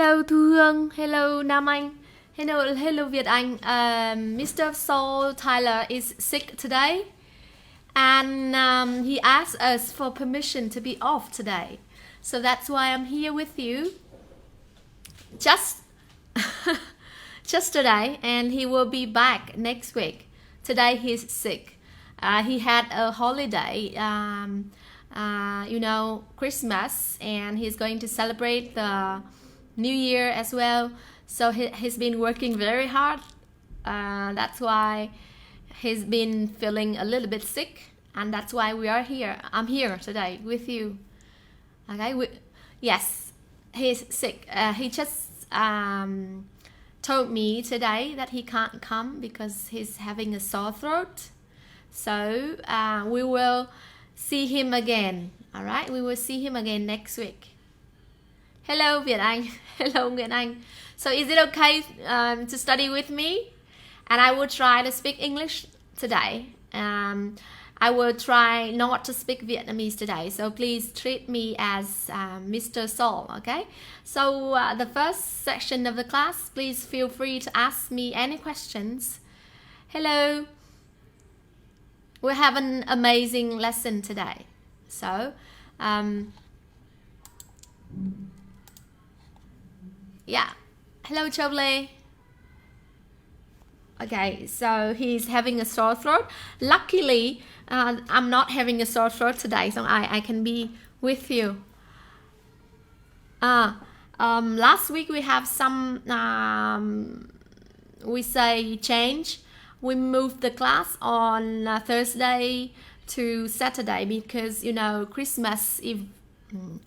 Hello Thu Hương, hello Nam Anh, hello Việt Anh. Mr. Saul Tyler is sick today, and he asked us for permission to be off today. So that's why I'm here with you. Just today, and he will be back next week. Today he's sick. He had a holiday, Christmas, and he's going to celebrate the New Year as well. So he's been working very hard. That's why he's been feeling a little bit sick, and that's why we are here. I'm here today with you. Okay, yes, he's sick. He just told me today that he can't come because he's having a sore throat. So we will see him again. All right, we will see him again next week. Hello Việt Anh, hello Nguyễn Anh. So is it okay to study with me? And I will try to speak English today. I will try not to speak Vietnamese today. So please treat me as Mr. Saul, okay? So the first section of the class, please feel free to ask me any questions. Hello. We have an amazing lesson today. So, yeah. Hello, Châu Lê. Okay, so he's having a sore throat. Luckily, I'm not having a sore throat today, so I can be with you. Last week we have some, we say change. We moved the class on Thursday to Saturday because, Christmas Eve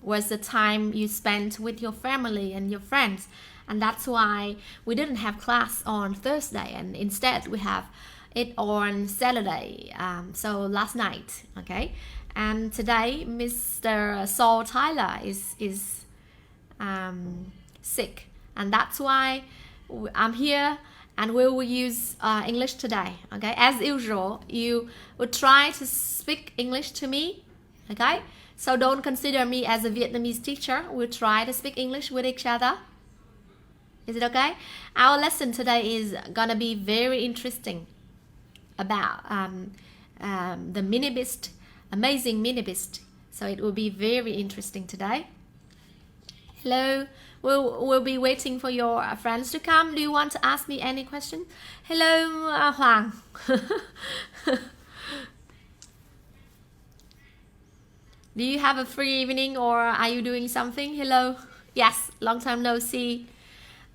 was the time you spent with your family and your friends. And that's why we didn't have class on Thursday, and instead we have it on Saturday. So last night, okay. And today, Mr. Saul Tyler is sick, and that's why I'm here. And we will use English today, okay? As usual, you would try to speak English to me, okay? So don't consider me as a Vietnamese teacher. We'll try to speak English with each other. Is it okay? Our lesson today is gonna be very interesting about the Mini Beast, amazing Mini Beast. So it will be very interesting today. Hello. We'll be waiting for your friends to come. Do you want to ask me any question? Hello, Hoàng. Do you have a free evening, or are you doing something? Hello. Yes, long time no see.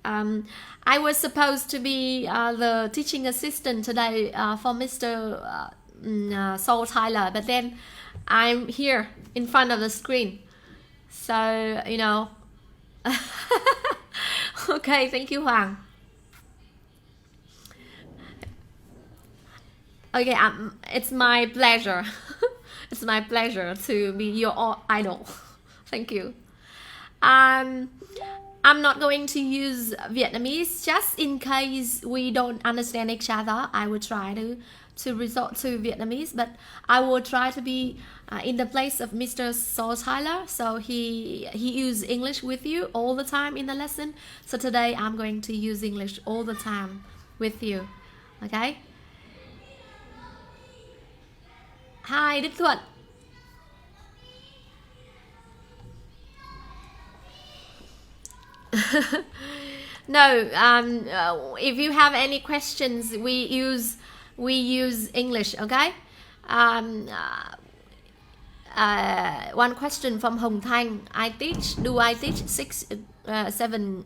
I was supposed to be the teaching assistant today for Mr. Saul Tyler, but then I'm here in front of the screen. So, Okay, thank you, Hoàng. Okay, it's my pleasure. It's my pleasure to be your idol. Thank you. I'm not going to use Vietnamese just in case we don't understand each other. I will try to resort to Vietnamese, but I will try to be in the place of Mr. Saul Tyler. So he used English with you all the time in the lesson. So today I'm going to use English all the time with you. Okay? Hi, Đức Thuận. No, if you have any questions, we use English, okay? One question from Hồng Thanh. Do I teach 6, 7,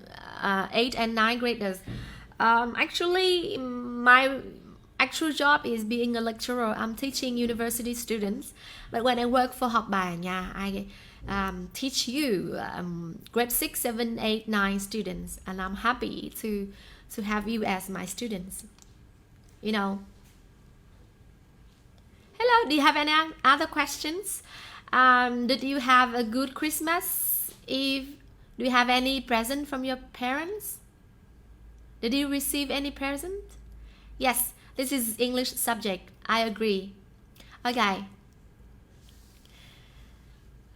8 and 9 graders? Actually, my actual job is being a lecturer. I'm teaching university students, but when I work for Học Bài Nhà, I teach you grade 6, 7, 8, 9 students, and I'm happy to have you as my students. Hello, do you have any other questions? Did you have a good Christmas Eve? Do you have any present from your parents? Did you receive any present? Yes, this is English subject. I agree. Okay.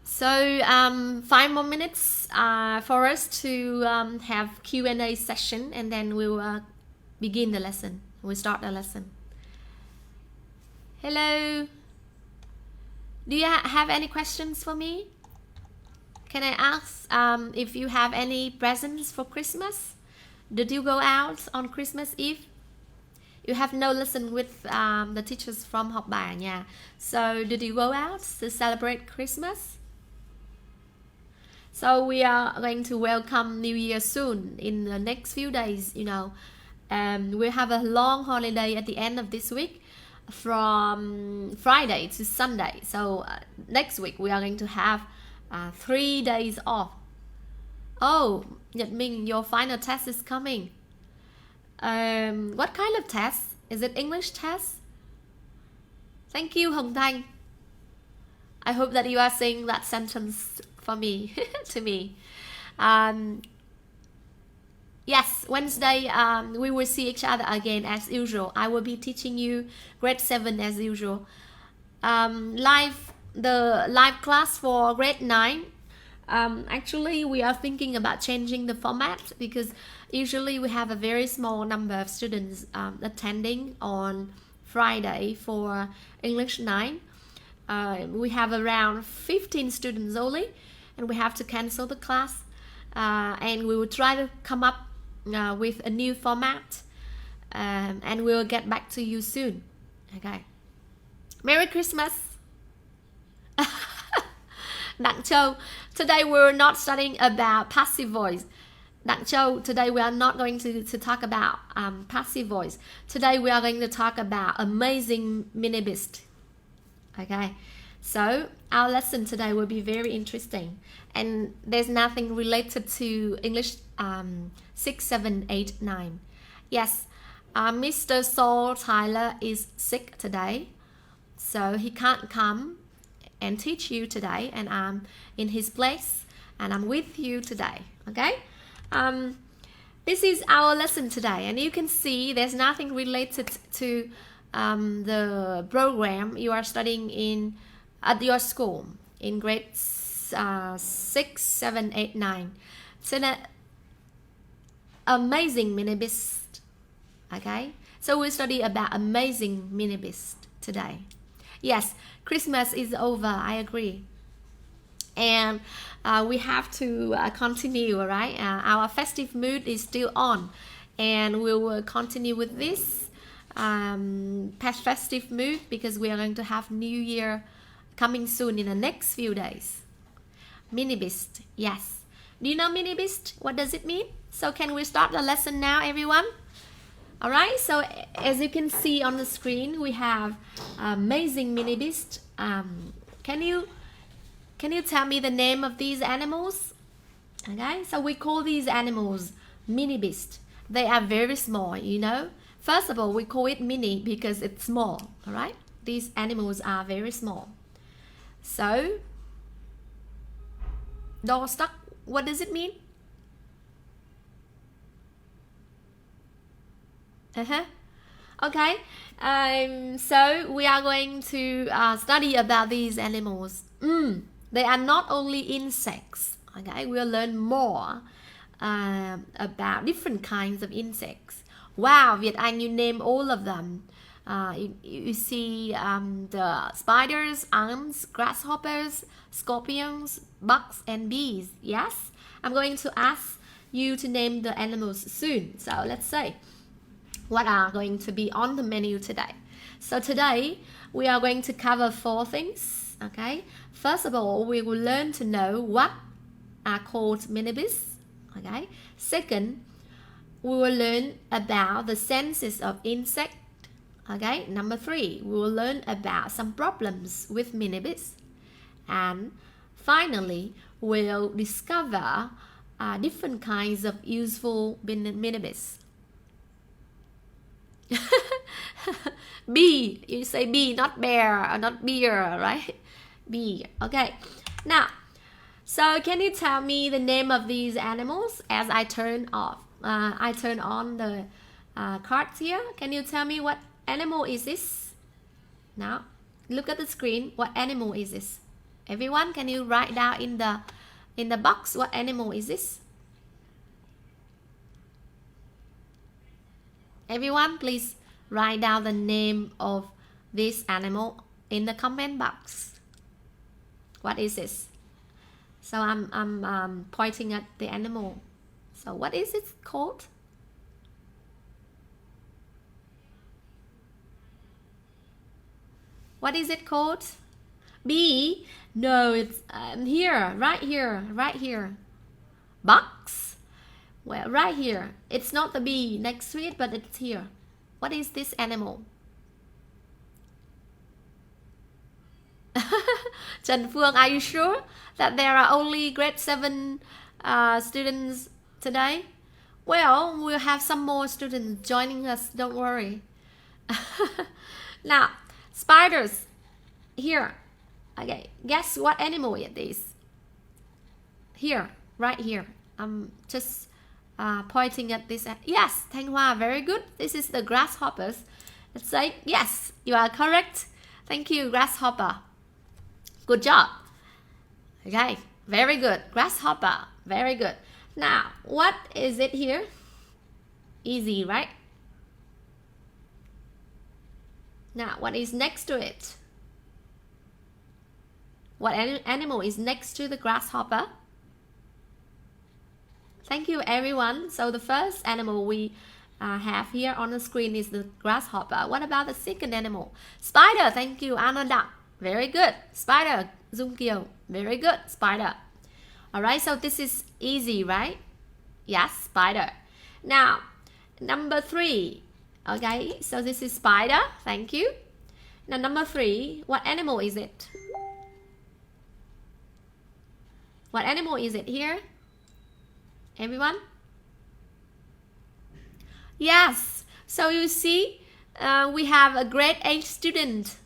So So 5 more minutes for us to have Q&A session, and then we'll begin the lesson. We'll start the lesson. Hello. Do you have any questions for me? Can I ask if you have any presents for Christmas? Did you go out on Christmas Eve? You have no lesson with the teachers from Học Bà Nhà. So did you go out to celebrate Christmas? So we are going to welcome New Year soon in the next few days, you know. We'll have a long holiday at the end of this week from Friday to Sunday. So next week we are going to have 3 days off. Oh, Nhật Minh, your final test is coming. What kind of test? Is it English test? Thank you, Hồng Thanh. I hope that you are saying that sentence for me, to me. Yes, Wednesday we will see each other again as usual. I will be teaching you grade 7 as usual. The live class for grade 9. Actually, we are thinking about changing the format because usually we have a very small number of students attending on Friday for English 9. We have around 15 students only, and we have to cancel the class. And we will try to come up with a new format, and we'll get back to you soon. Okay. Merry Christmas. Đặng Châu, today we're not studying about passive voice. Đặng Châu, today we are not going to talk about passive voice. Today we are going to talk about Amazing Mini Beast. Okay, so our lesson today will be very interesting, and there's nothing related to English 6, 7, 8, 9. Yes, Mr. Saul Tyler is sick today, so he can't come and teach you today, and I'm in his place and I'm with you today. Okay, this is our lesson today, and you can see there's nothing related to the program you are studying at your school in grades 6, 7, 8, 9. So that Amazing Mini Beast. Okay, so we'll study about Amazing Mini Beast today. Yes, Christmas is over, I agree. And we have to continue, right? Our festive mood is still on, and we will continue with this festive mood because we are going to have New Year coming soon in the next few days. Mini Beast, yes. Do you know Mini Beast? What does it mean? So can we start the lesson now, everyone? Alright, so as you can see on the screen, we have Amazing Mini Beast. Can you tell me the name of these animals? Okay, so we call these animals Mini Beast. They are very small, you know. First of all, we call it mini because it's small. Alright, these animals are very small. So, Dog stuck, what does it mean? Okay, so we are going to study about these animals. They are not only insects. Okay, we'll learn more about different kinds of insects. Wow, Việt Anh, you name all of them. You see the spiders, ants, grasshoppers, scorpions, bugs, and bees. Yes, I'm going to ask you to name the animals soon. So let's say what are going to be on the menu today. So today we are going to cover 4 things. Okay, first of all, we will learn to know what are called mini beasts. Okay, second, we will learn about the senses of insect. Okay, number 3, we will learn about some problems with mini beasts. And finally, we'll discover different kinds of useful mini beasts. Bee, you say bee, not bear, or not beer, right? Bee. Okay, now, so can you tell me the name of these animals as I turn on the cards here? Can you tell me what animal is this? Now, look at the screen. What animal is this? Everyone, can you write down in the box what animal is this? Everyone, please write down the name of this animal in the comment box. What is this? So I'm pointing at the animal. So what is it called? What is it called? Bee? No, it's here, right here, right here. Box? Well, right here. It's not the bee next to it, but it's here. What is this animal? Trần Phương, are you sure that there are only grade 7 students today? Well, we'll have some more students joining us, don't worry. Now, spiders. Here. Okay, guess what animal it is? Here, right here. I'm just pointing at this. Yes, Thanh Hoa, very good. This is the grasshoppers. Let's say, yes, you are correct. Thank you, grasshopper. Good job. Okay, very good. Grasshopper, very good. Now, what is it here? Easy, right? Now, what is next to it? What animal is next to the grasshopper? Thank you, everyone. So the first animal we have here on the screen is the grasshopper. What about the second animal? Spider. Thank you, Ananda. Very good. Spider. Dung Kiều. Very good. Spider. Alright, so this is easy, right? Yes, spider. Now, number 3. Okay, so this is spider. Thank you. Now, number 3. What animal is it? What animal is it here? Everyone? Yes. So you see, we have a grade 8 student.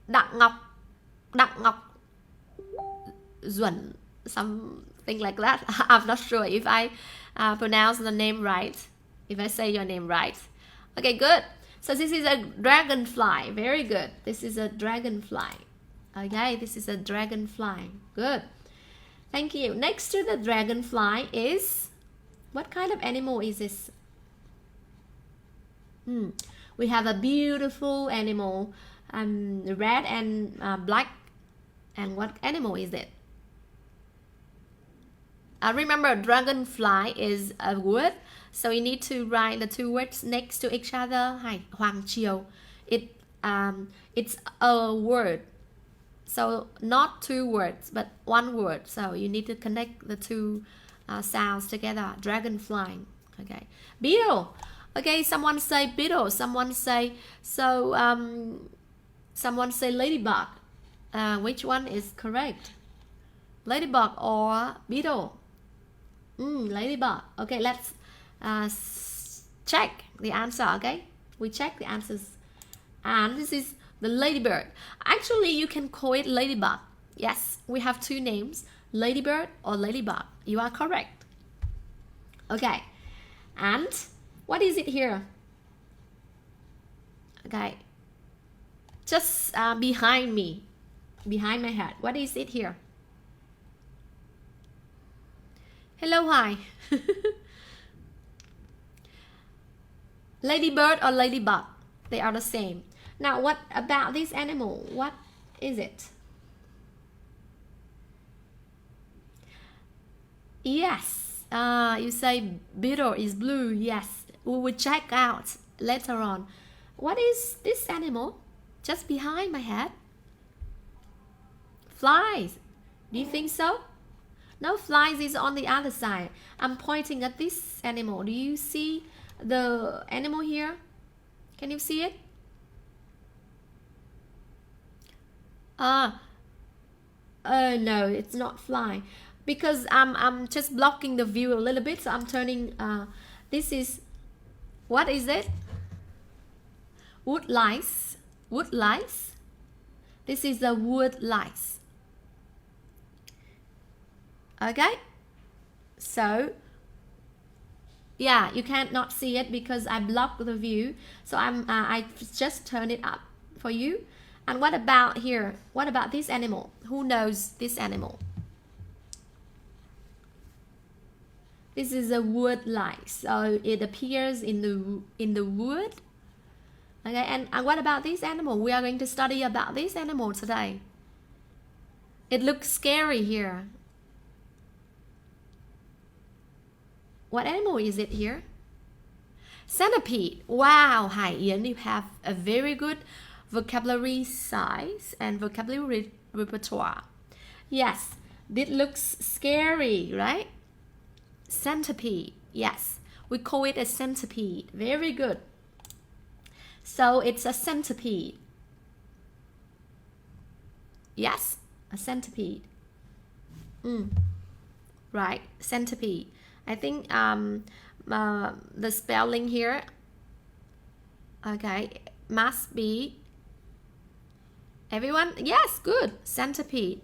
Đặng Ngọc Duẩn, something like that. I'm not sure if I pronounce the name right, if I say your name right. Okay, good. So this is a dragonfly. Very good. This is a dragonfly. Okay, this is a dragonfly. Good. Thank you. Next to the dragonfly is, what kind of animal is this? We have a beautiful animal, red and black. And what animal is it? Remember, dragonfly is a word, so you need to write the 2 words next to each other. Hoàng Triều. It's a word. So not 2 words, but 1 word. So you need to connect the 2 sounds together. Dragonfly. Okay. Beetle. Okay, someone say beetle. Someone say ladybug. Which one is correct? Ladybug or beetle? Ladybug. Okay, let's check the answer. Okay, we check the answers. And this is the ladybird. Actually, you can call it ladybug. Yes, we have 2 names, ladybird or ladybug. You are correct. Okay, and what is it here? Okay, just behind me, behind my head. What is it here? Hello, hi. Ladybird or ladybug? They are the same. Now, what about this animal? What is it? Yes, you say beetle is blue. Yes, we will check out later on. What is this animal? Just behind my head. Flies. Do you think so? No, flies is on the other side. I'm pointing at this animal. Do you see the animal here? Can you see it? No, it's not fly, because I'm just blocking the view a little bit, so I'm turning. This is, what is it? Wood lice. Wood lice. This is the wood lice. Okay, so yeah, you can't not see it because I blocked the view, so I just turn it up for you. And what about here? What about this animal? Who knows this animal? This is a wood lice, so it appears in the wood. Okay, and what about this animal? We are going to study about this animal today. It looks scary here. What animal is it here? Centipede. Wow, Hải Yến, you have a very good vocabulary size and vocabulary repertoire. Yes, it looks scary, right? Centipede. Yes, we call it a centipede. Very good. So it's a centipede. Yes, a centipede. Right, centipede. I think the spelling here, okay, must be, everyone, yes, good, centipede.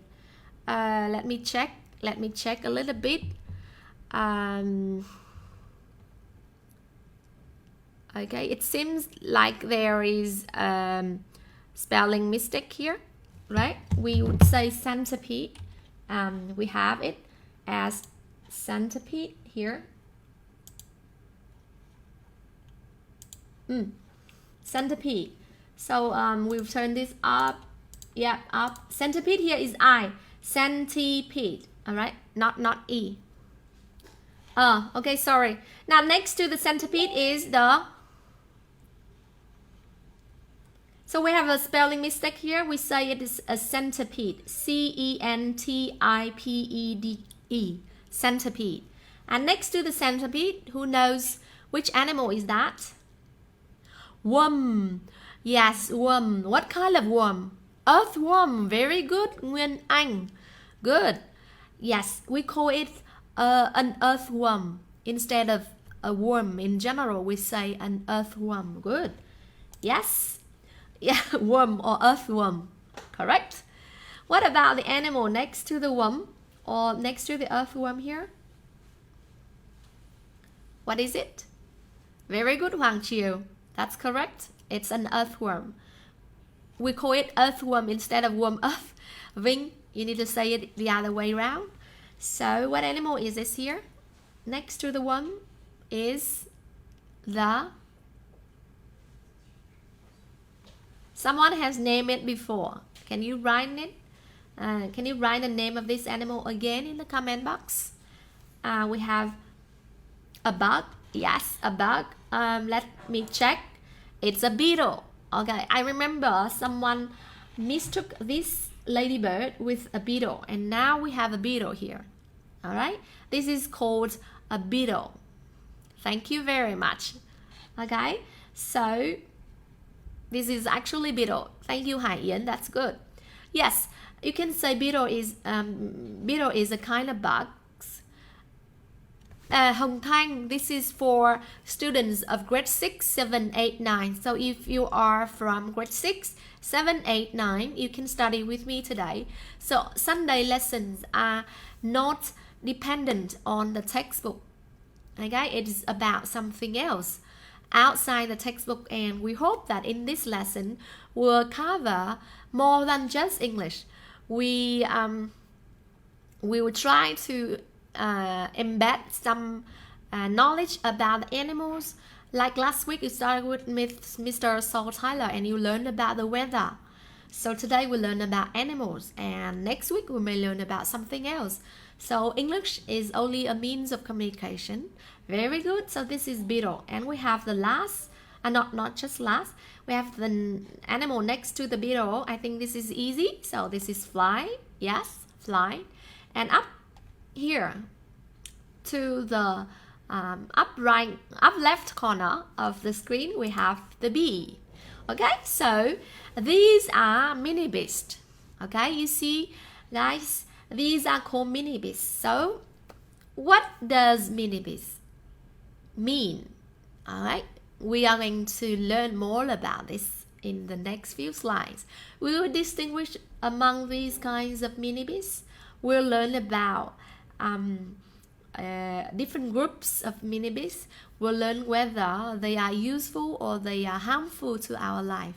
Let me check a little bit. Okay, it seems like there is spelling mistake here, right? We would say centipede. We have it as centipede here. Centipede. So we'll turn this up. Yeah, up. Centipede here is I. Centipede. All right, not E. Okay, sorry. Now next to the centipede is the. So we have a spelling mistake here. We say it is a centipede. C-E-N-T-I-P-E-D-E. Centipede. And next to the centipede, who knows which animal is that? Worm. Yes, worm. What kind of worm? Earthworm. Very good, Nguyên Anh. Good. Yes, we call it an earthworm. Instead of a worm in general, we say an earthworm. Good. Yes. Yeah, worm or earthworm. Correct. What about the animal next to the worm or next to the earthworm here? What is it? Very good, Hoàng Chiu. That's correct. It's an earthworm. We call it earthworm instead of worm earth. Vinh, you need to say it the other way around. So what animal is this here? Next to the worm is the... Someone has named it before. Can you write it? Can you write the name of this animal again in the comment box? We have a bug. Yes, a bug. Let me check. It's a beetle. Okay, I remember someone mistook this ladybird with a beetle, and now we have a beetle here. All right, this is called a beetle. Thank you very much. Okay, so this is actually beetle. Thank you, Hải Yến. That's good. Yes, you can say beetle is a kind of bug. Hồng Thanh, this is for students of grade 6, 7, 8, 9. So if you are from grade 6, 7, 8, 9, you can study with me today. So Sunday lessons are not dependent on the textbook. Okay, it is about something else outside the textbook, and we hope that in this lesson we'll cover more than just English. We will try to embed some knowledge about the animals. Like last week, you started with Mr. Saul Tyler and you learned about the weather. So today we learn about animals, and next week we may learn about something else. So English is only a means of communication. Very good. So this is beetle, and we have the last, not just last, we have the animal next to the beetle. I think this is easy. So this is fly. Yes, fly. And up here to the up left corner of the screen, we have the bee. Okay, so these are mini bees. Okay, you see, guys, these are called mini bees. So what does mini bees mean? All right, we are going to learn more about this in the next few slides. We will distinguish among these kinds of mini bees. We'll learn about different groups of mini bees. We'll learn whether they are useful or they are harmful to our life.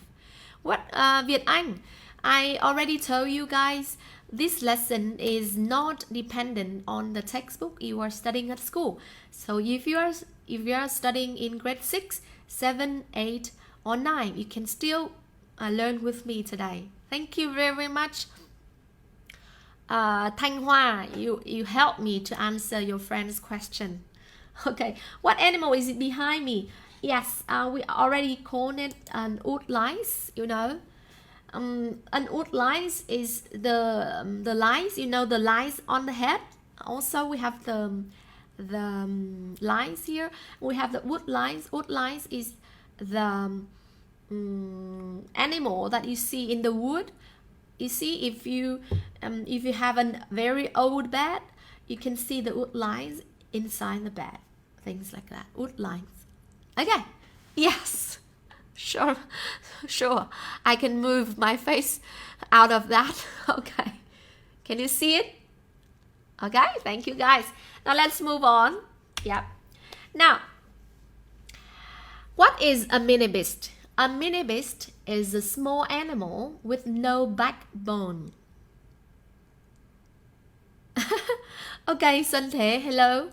What Việt Anh, I already told you guys, this lesson is not dependent on the textbook you are studying at school. So if you are studying in grade 6, 7, 8 or 9, you can still learn with me today. Thank you very much. Thanh Hoa, you helped me to answer your friend's question. Okay, what animal is it behind me? Yes, we already called it an woodlice, you know. An woodlice is the lice, you know, the lice on the head. Also, we have the lice here. We have the woodlice. Woodlice is the animal that you see in the wood. You see, if you have a very old bed, you can see the woodlice inside the bed. Things like that. Woodlice. Okay. Yes. Sure. I can move my face out of that. Okay. Can you see it? Okay. Thank you, guys. Now let's move on. Yep. Now, what is a mini beast? A mini beast is a small animal with no backbone. Okay, Xuân Thế, hello.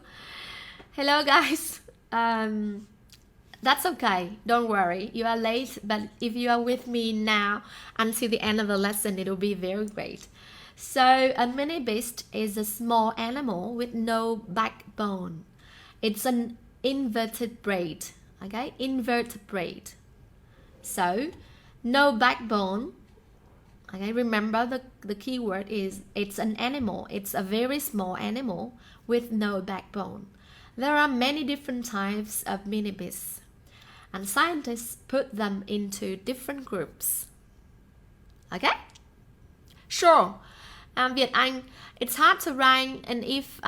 Hello, guys. That's okay. Don't worry. You are late, but if you are with me now until the end of the lesson, it will be very great. So, a mini beast is a small animal with no backbone. It's an invertebrate. Okay, invertebrate. So, no backbone. Okay, remember the key word is it's an animal. It's a very small animal with no backbone. There are many different types of mini beasts, and scientists put them into different groups. Okay? Sure. Việt Anh, it's hard to write, and if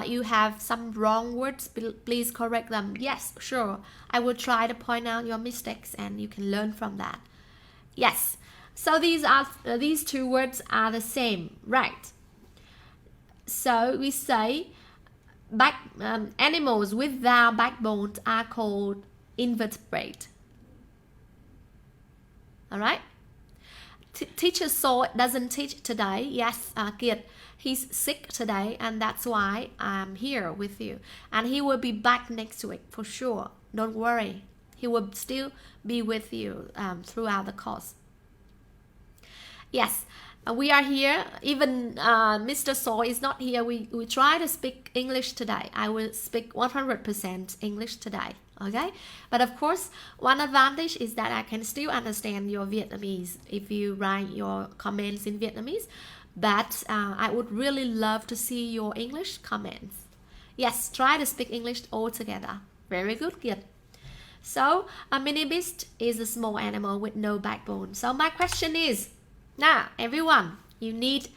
you have some wrong words, please correct them. Yes, sure. I will try to point out your mistakes, and you can learn from that. Yes. So these two words are the same, right? So we say animals without backbones are called invertebrate. All right? Teacher So doesn't teach today. Yes, Kiệt, he's sick today, and that's why I'm here with you. And he will be back next week for sure. Don't worry. He will still be with you throughout the course. Yes, we are here. Even Mr. So is not here. We try to speak English today. I will speak 100% English today. Okay, but of course, one advantage is that I can still understand your Vietnamese if you write your comments in Vietnamese. But I would really love to see your English comments. Yes, try to speak English all together. Very good, Kiệt. So, a mini beast is a small animal with no backbone. So my question is, now, everyone, you need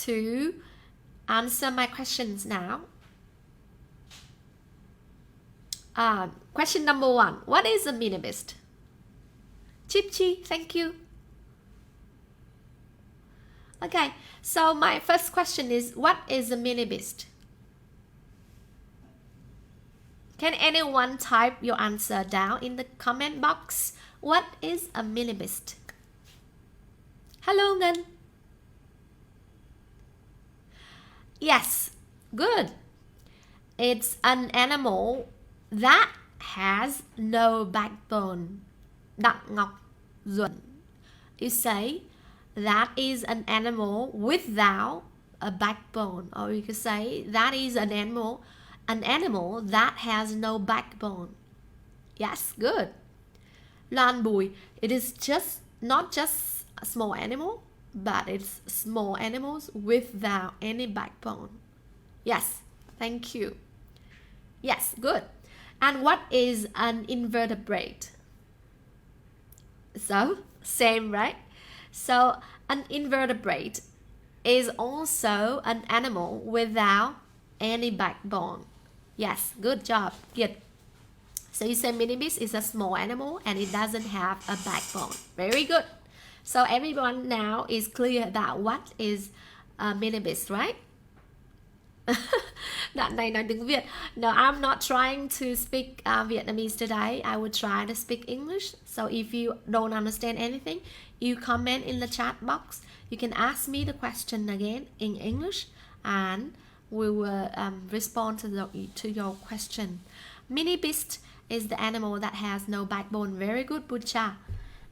to answer my questions now. Question number 1. What is a mini beast? Chipchi, thank you. Okay, so my first question is, what is a mini beast? Can anyone type your answer down in the comment box? What is a mini beast? Hello, Ngân. Yes, good. It's an animal that has no backbone. Đặng Ngọc Duẩn. You say that is an animal without a backbone, or you could say that is an animal that has no backbone. Yes, good. Lan Bùi, it is just not just a small animal, but it's small animals without any backbone. Yes, thank you. Yes, good. And what is an invertebrate? So, same, right? So, an invertebrate is also an animal without any backbone. Yes, good job. Good. So you say mini beast is a small animal and it doesn't have a backbone. Very good. So everyone now is clear about what is a mini beast, right? Đoạn này nói tiếng Việt. No, I'm not trying to speak Vietnamese today. I will try to speak English. So if you don't understand anything, you comment in the chat box. You can ask me the question again in English, and we will respond to your question. Mini beast is the animal that has no backbone. Very good, Pucha.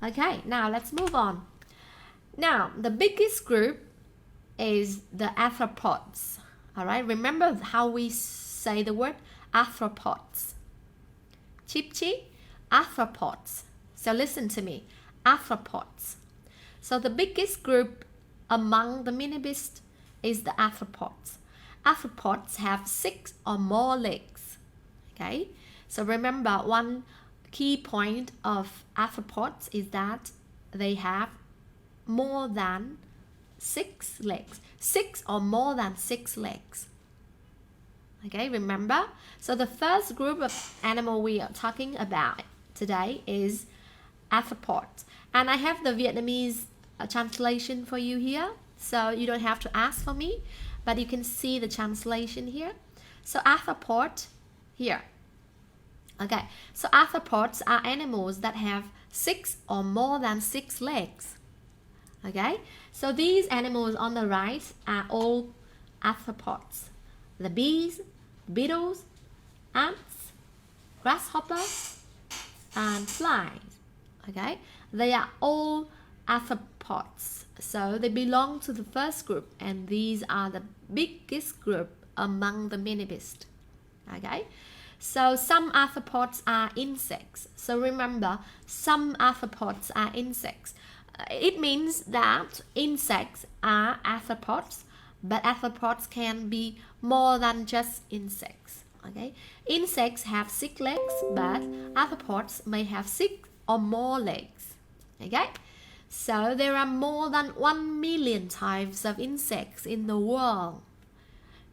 Okay, now let's move on. Now, the biggest group is the arthropods. All right, remember how we say the word arthropods. Chip chip, arthropods. So listen to me, arthropods. So the biggest group among the mini beasts is the arthropods. Arthropods have 6 or more legs. Okay, so remember one key point of arthropods is that they have more than 6 legs. 6 or more than 6 legs. Okay, remember? So the first group of animal we are talking about today is arthropods. And I have the Vietnamese translation for you here. So you don't have to ask for me, but you can see the translation here. So arthropod here. Okay, so arthropods are animals that have 6 or more than 6 legs. Okay, so these animals on the right are all arthropods. The bees, beetles, ants, grasshoppers, and flies. Okay, they are all arthropods. So they belong to the first group, and these are the biggest group among the mini beasts. Okay, so some arthropods are insects. So remember, some arthropods are insects. It means that insects are arthropods, but arthropods can be more than just insects. Okay, insects have 6 legs, but arthropods may have 6 or more legs. Okay, so there are more than 1 million types of insects in the world.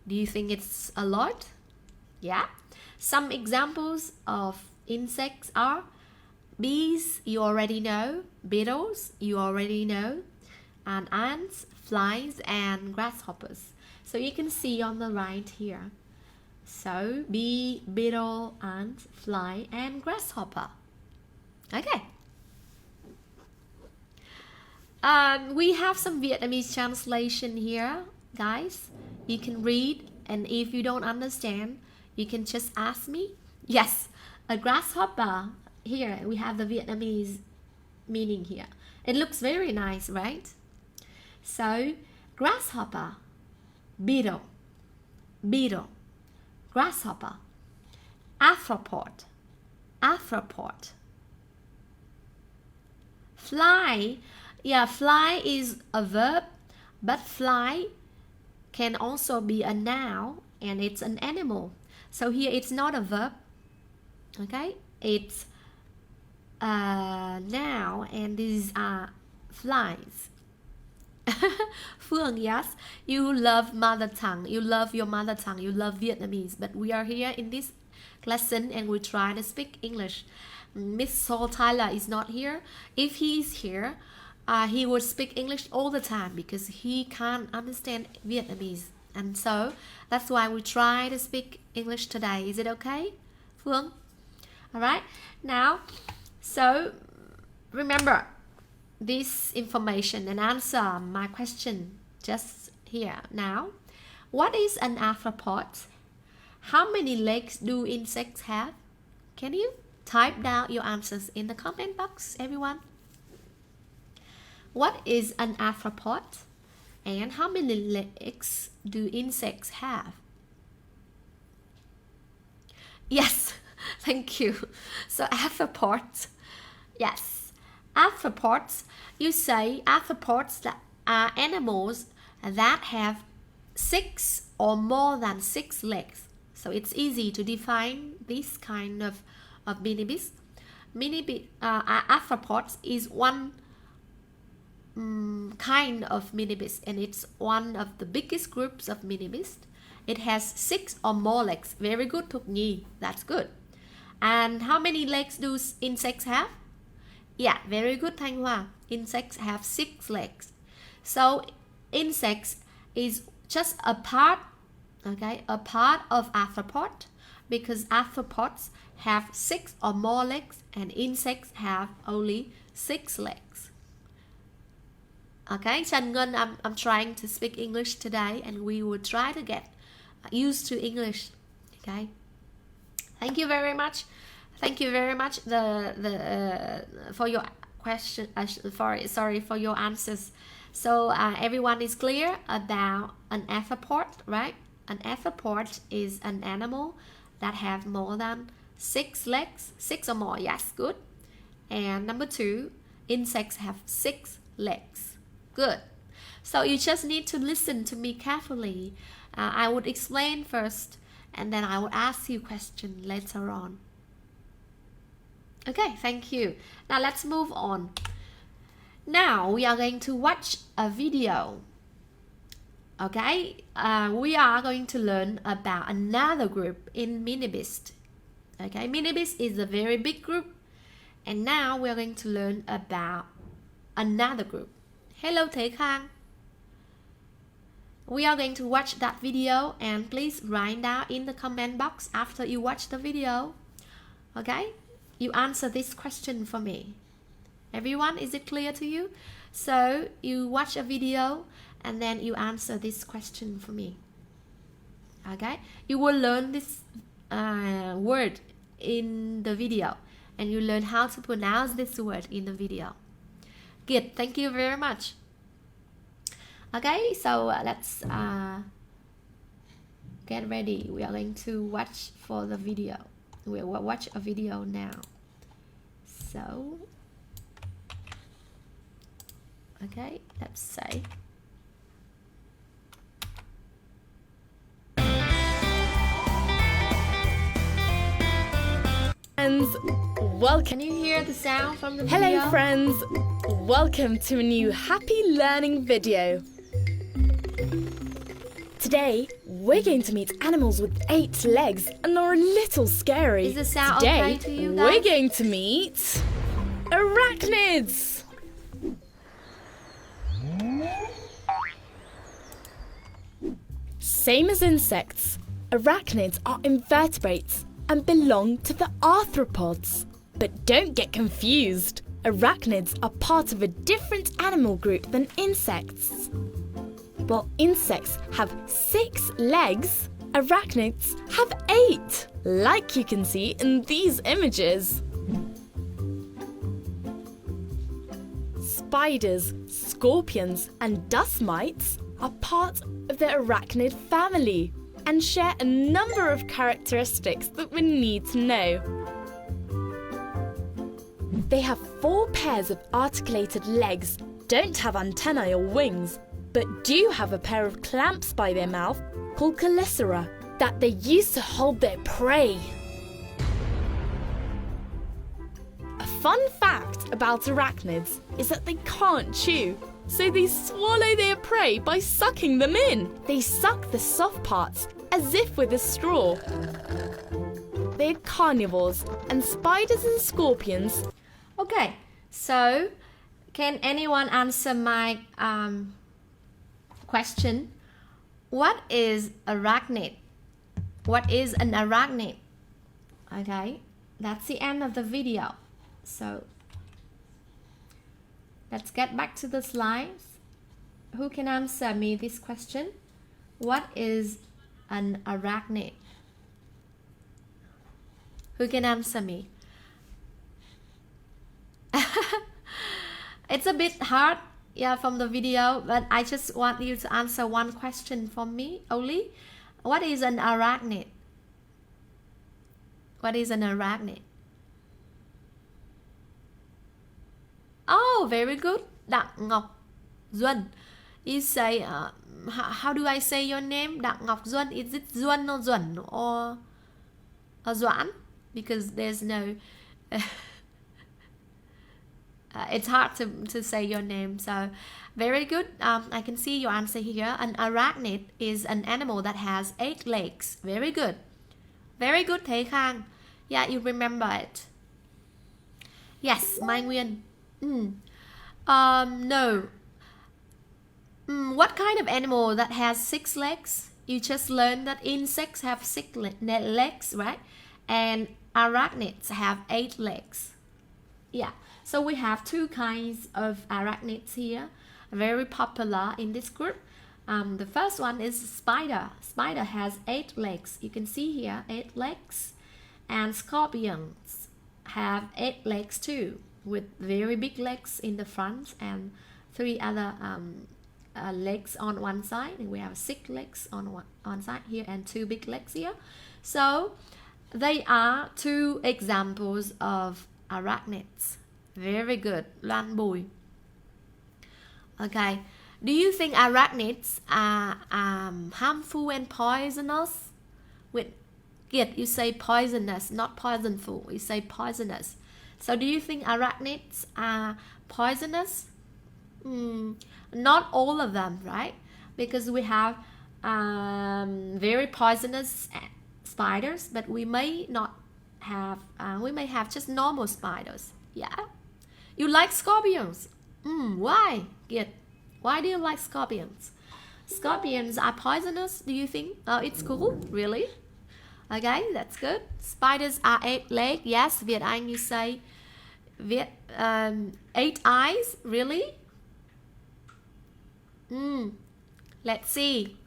Do you think it's a lot? Yeah. Some examples of insects are bees, you already know, beetles, you already know, and ants, flies, and grasshoppers. So you can see on the right here. So bee, beetle, ant, fly, and grasshopper. Okay. We have some Vietnamese translation here, guys. You can read, and if you don't understand, you can just ask me. Yes, a grasshopper. Here we have the Vietnamese meaning here. It looks very nice, right? So grasshopper, beetle, beetle, grasshopper, arthropod, arthropod. Fly, yeah, fly is a verb, but fly can also be a noun, and it's an animal. So here it's not a verb, okay? It's a noun, and these are flies. Phương, yes, you love mother tongue, you love your mother tongue, you love Vietnamese, but we are here in this lesson and we try to speak English. Miss Saul Tyler is not here. If he's here, he would speak English all the time because he can't understand Vietnamese, and so that's why we try to speak English today. Is it okay, Phương? All right, now, so remember this information and answer my question just here now. What is an arthropod? How many legs do insects have? Can you type down your answers in the comment box, everyone? What is an arthropod? And how many legs do insects have? Yes, thank you. So arthropods, yes, arthropods, you say arthropods that are animals that have 6 or more than 6 legs. So it's easy to define this kind of mini beast. Arthropods is one kind of mini beast, and it's one of the biggest groups of mini beast. It has 6 or more legs. Very good, Thục Nhi. That's good. And how many legs do insects have? Yeah, very good, Thanh Hoa. Insects have 6 legs. So insects is just a part Okay, a part of arthropod, because arthropods have 6 or more legs and insects have only 6 legs. Okay, Trần Ngân, I'm trying to speak English today and we will try to get used to English. Okay, thank you very much. Thank you very much for your question. For your answers. So everyone is clear about an arthropod, right? An arthropod is an animal that have more than 6 legs, 6 or more. Yes, good. And number 2, insects have 6 legs. Good. So you just need to listen to me carefully. I would explain first, and then I will ask you question later on. Okay, thank you. Now let's move on. Now we are going to watch a video. Okay, we are going to learn about another group in Minibeast. Okay, Minibeast is a very big group, and now we are going to learn about another group. Hello Thế Khang. We are going to watch that video, and please write down in the comment box after you watch the video. Okay, you answer this question for me. Everyone, is it clear to you? So you watch a video and then you answer this question for me. Okay, you will learn this word in the video, and you learn how to pronounce this word in the video. Good, thank you very much. Okay, so let's get ready. We are going to watch for the video. We'll watch a video now. So, okay, let's say. Friends, welcome. Can you hear the sound from the video? Hello friends, welcome to a new happy learning video. Today, we're going to meet animals with 8 legs and are a little scary. Is the sound Today, okay to you guys? we're going to meet arachnids. Same as insects, arachnids are invertebrates and belong to the arthropods. But don't get confused. Arachnids are part of a different animal group than insects. While insects have 6 legs, arachnids have 8, like you can see in these images. Spiders, scorpions, and dust mites are part of the arachnid family and share a number of characteristics that we need to know. They have 4 pairs of articulated legs, don't have antennae or wings, but do have a pair of clamps by their mouth called chelicera that they use to hold their prey. A fun fact about arachnids is that they can't chew, so they swallow their prey by sucking them in. They suck the soft parts as if with a straw. They're carnivores, and spiders and scorpions. Okay, so can anyone answer my question? What is arachnid? What is an arachnid? Okay, that's the end of the video. So let's get back to the slides. Who can answer me this question? What is an arachnid? Who can answer me? It's a bit hard, yeah, from the video, but I just want you to answer one question from me only. What is an arachnid? What is an arachnid? Oh, very good. Đặng Ngọc Duân. You say, how do I say your name? Đặng Ngọc Duân. Is it Duân or Duẩn or Doãn? Because there's no... it's hard to say your name. So, very good. I can see your answer here. An arachnid is an animal that has 8 legs. Very good. Very good, Thế Khang. Yeah, you remember it. Yes, Mai Nguyên. No. What kind of animal that has 6 legs? you just learned that insects have 6 legs, right? And arachnids have 8 legs. Yeah, so we have 2 kinds of arachnids here, very popular in this group. The first one is spider. Spider has 8 legs. You can see here 8 legs. And scorpions have 8 legs too, with very big legs in the front and 3 other legs on one side. And we have 6 legs on one side here and 2 big legs here. So they are 2 examples of arachnids. Very good, Loan Bùi. Okay, do you think arachnids are harmful and poisonous? With Kiệt, you say poisonous, not poisonful. You say poisonous. So do you think arachnids are poisonous? Not all of them, right? Because we have very poisonous spiders, but we may not have. We may have just normal spiders. Yeah. You like scorpions? Why? Kiệt, why do you like scorpions? Scorpions are poisonous, do you think? Oh, it's cool, really? Okay, that's good. Spiders are 8 legs. Yes, Việt Anh, you say 8 eyes, really? Let's see.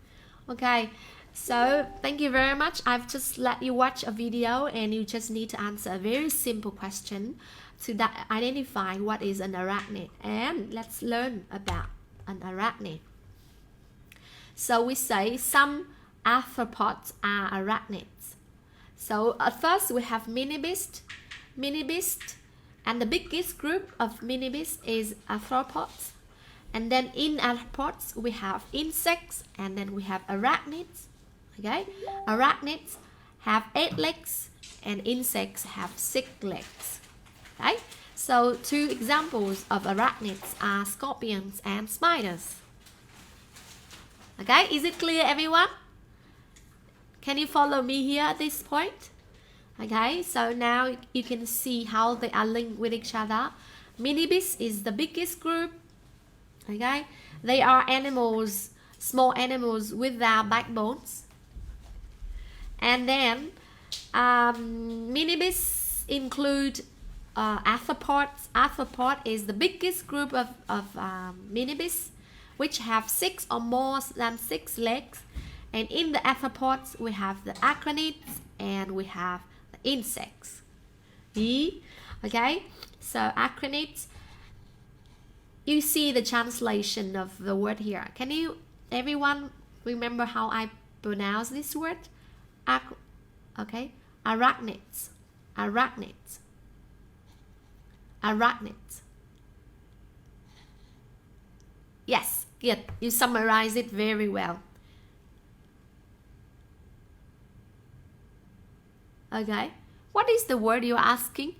Okay, so thank you very much. I've just let you watch a video and you just need to answer a very simple question to identify what is an arachnid. And let's learn about an arachnid. So we say some arthropods are arachnids. So at first we have Minibeast, and the biggest group of Minibeast is arthropods. And then in arthropods we have insects, and then we have arachnids. Okay, arachnids have 8 legs, and insects have 6 legs. Okay, so 2 examples of arachnids are scorpions and spiders. Okay, is it clear, everyone? Can you follow me here at this point? Okay, so now you can see how they are linked with each other. Minibeast is the biggest group. Okay, they are animals, small animals without backbones. And then Minibeasts include arthropods. Arthropod is the biggest group of Minibeasts, which have 6 or more than 6 legs. And in the arthropods, we have the arachnids and we have the insects. Okay, so arachnids, you see the translation of the word here. Can you, everyone, remember how I pronounce this word? Okay, arachnids, arachnids, arachnids. Yes, good. You summarize it very well. Okay, what is the word you're asking?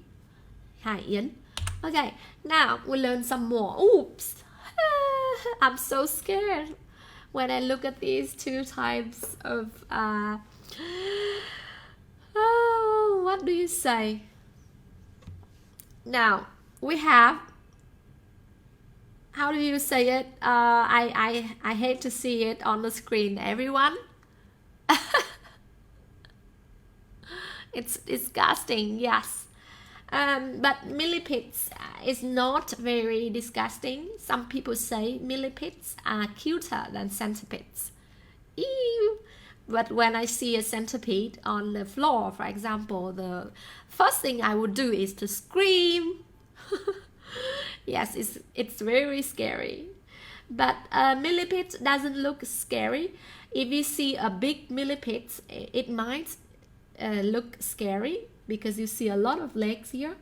Hải Yến. Okay, now we learn some more. Oops, I'm so scared when I look at these 2 types of what do you say? Now we have, how do you say it? I hate to see it on the screen, everyone. It's disgusting, yes. But millipedes is not very disgusting. Some people say millipedes are cuter than centipedes. Ew. But when I see a centipede on the floor, for example, the first thing I would do is to scream. Yes, it's very scary. But millipede doesn't look scary. If you see a big millipede, it might look scary because you see a lot of legs here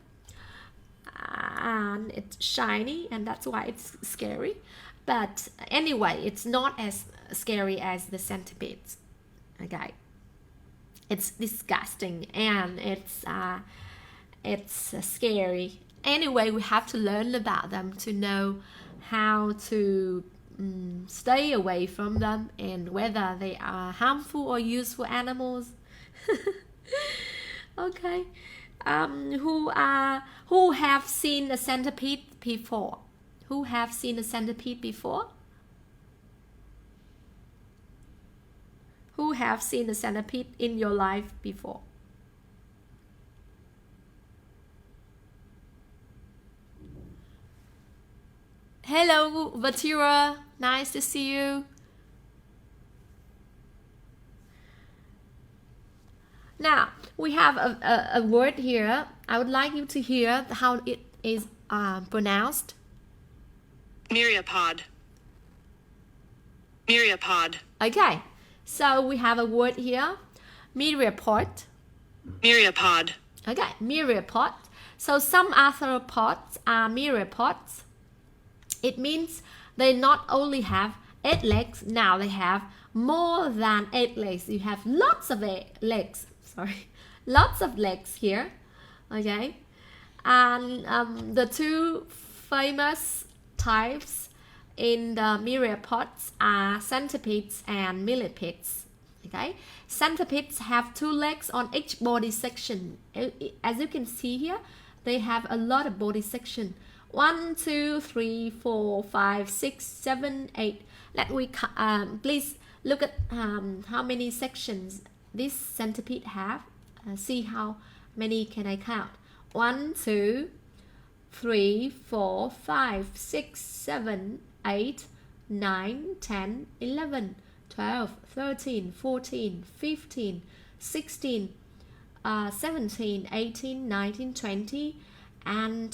and it's shiny, and that's why it's scary. But anyway, it's not as scary as the centipedes. Okay, it's disgusting and it's scary. Anyway, we have to learn about them to know how to stay away from them and whether they are harmful or useful animals. Okay, who have seen a centipede before? Who have seen a centipede before? Who have seen a centipede in your life before? Hello, Vatira. Nice to see you. Now, we have a word here. I would like you to hear how it is pronounced. Myriapod. Myriapod. Okay, so we have a word here. Myriapod. Myriapod. Okay, myriapod. So some arthropods are myriapods. It means they not only have 8 legs, now they have more than 8 legs. You have lots of legs. Sorry, lots of legs here. Okay, and the two famous types in the myriapods are centipedes and millipedes. Okay, centipedes have 2 legs on each body section. As you can see here, they have a lot of body section. 1, 2, 3, 4, 5, 6, 7, 8. Let me please look at how many sections this centipede have. See how many can I count. 1, 2, 3, 4, 5, 6, 7, 8, 9, 10, 11, 12, 13, 14, 15, 16, 17, 18, 19, 20, and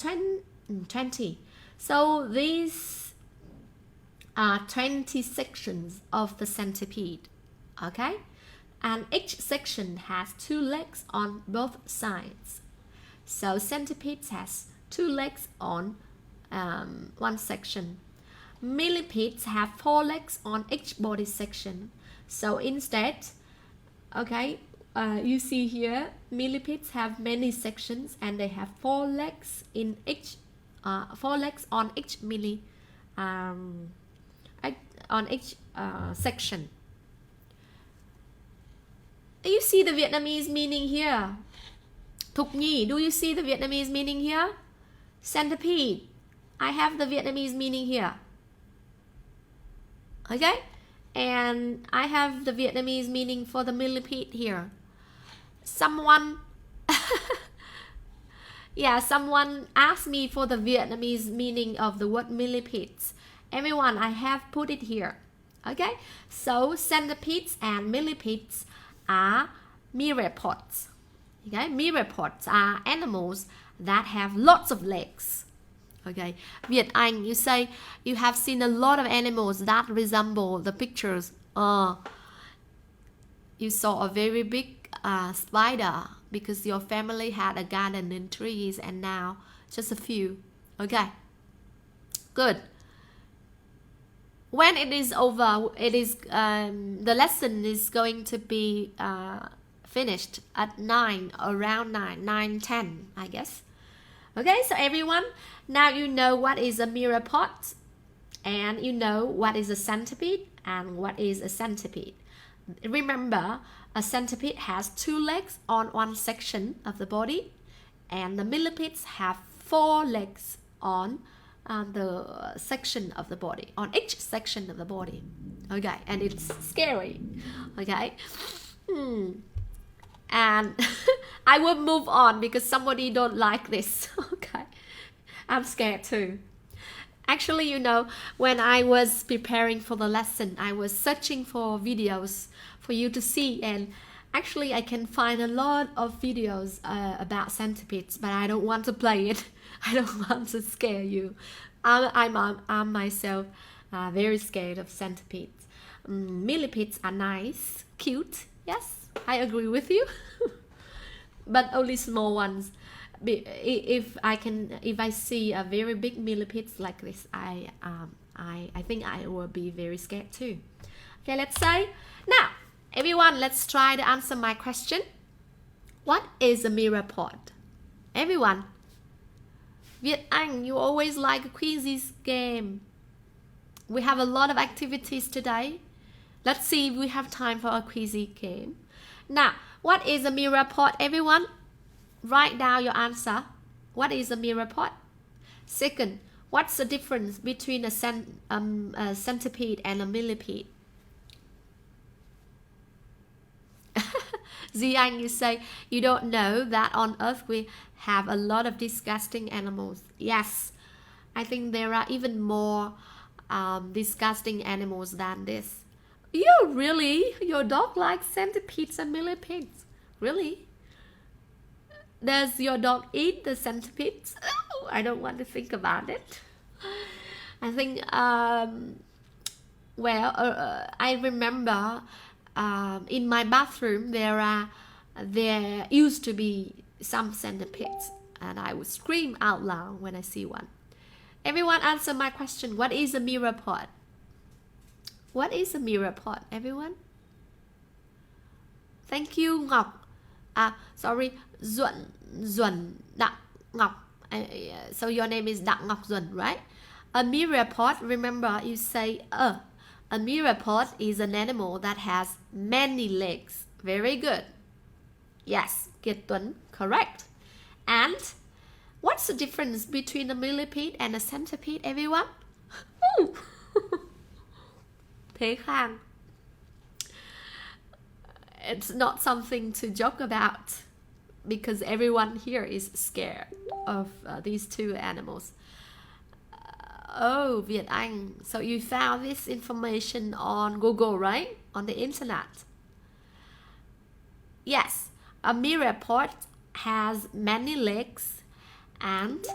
20. So these are 20 sections of the centipede. Okay, and each section has 2 legs on both sides. So centipedes has 2 legs on one section. Millipedes have 4 legs on each body section. So instead, okay, you see here, millipedes have many sections and they have 4 legs in each 4 legs on each section. Do you see the Vietnamese meaning here? Thục Nhi, do you see the Vietnamese meaning here? Centipede, I have the Vietnamese meaning here. Okay, and I have the Vietnamese meaning for the millipede here. Someone someone asked me for the Vietnamese meaning of the word millipedes. Everyone, I have put it here. Okay, so centipedes and millipedes are myriapods. Okay, myriapods are animals that have lots of legs. Okay, Việt Anh, you say you have seen a lot of animals that resemble the pictures. You saw a very big spider because your family had a garden and trees, and now just a few. Okay, good. When it is over, it is the lesson is going to be finished at 9, around 9:10, I guess. Okay, so everyone, now you know what is a myriapod, and you know what is a centipede and what is a centipede. Remember, a centipede has 2 legs on one section of the body, and the millipedes have 4 legs on the section of the body, on each section of the body. Okay, and it's scary. Okay, and I will move on because somebody don't like this. Okay, I'm scared too. Actually, you know, when I was preparing for the lesson, I was searching for videos for you to see, and actually I can find a lot of videos about centipedes, but I don't want to play it. I don't want to scare you. I'm myself very scared of centipedes. Millipedes are nice, cute. Yes, I agree with you. But only small ones. If I see a very big millipede like this, I think I will be very scared too. Okay, let's say now, everyone, let's try to answer my question. What is a myriapod? Everyone. Việt Anh, you always like a quizzes game. We have a lot of activities today. Let's see if we have time for a quizy game. Now, what is a myriapod, everyone? Write down your answer. What is a myriapod? Second, what's the difference between a centipede and a millipede? Ziang, you say you don't know that on Earth we have a lot of disgusting animals. Yes, I think there are even more disgusting animals than this. You really? Your dog likes centipedes and millipedes? Really? Does your dog eat the centipedes? Oh, I don't want to think about it. I think, I remember in my bathroom there used to be some centipedes, and I would scream out loud when I see one. Everyone answer my question. What is a mirror pod? What is a mirror pod, everyone? Thank you, Ngọc. Sorry, Duẩn Đặng Ngọc. So your name is Đặng Ngọc Duẩn, right? A mirror pod, remember you say a mirror pod is an animal that has many legs. Very good. Yes, Kiệt Tuấn, correct. And what's the difference between a millipede and a centipede, everyone? Thế Khang. It's not something to joke about because everyone here is scared of these two animals. Oh, Việt Anh. So you found this information on Google, right? On the internet. Yes, a mirror pod has many legs, and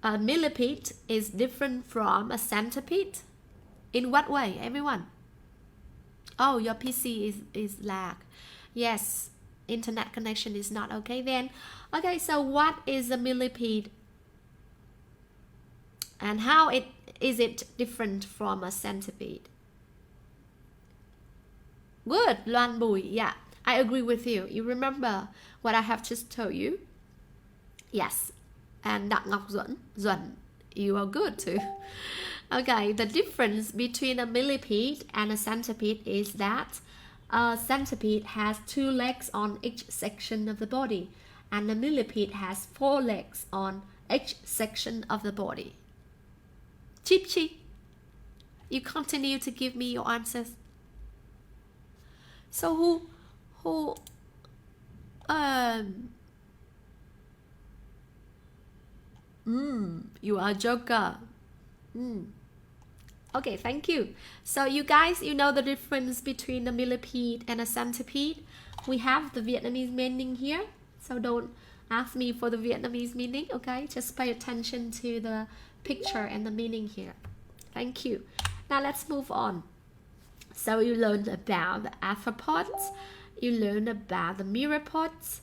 a millipede is different from a centipede. In what way, everyone? Oh, your PC is lag. Yes, internet connection is not okay then. Okay, so what is a millipede? And how is it different from a centipede? Good, Loan Bùi. Yeah, I agree with you. You remember what I have just told you? Yes. And Đặng Ngọc Duẩn, you are good too. Okay, the difference between a millipede and a centipede is that a centipede has 2 legs on each section of the body, and a millipede has 4 legs on each section of the body. Chip Chi, you continue to give me your answers. So you are a joker. Okay, thank you. So you guys, you know the difference between a millipede and a centipede. We have the Vietnamese meaning here, so don't ask me for the Vietnamese meaning, okay? Just pay attention to the picture and the meaning here. Thank you. Now let's move on. So you learned about the arthropods, you learned about the mirrorpods,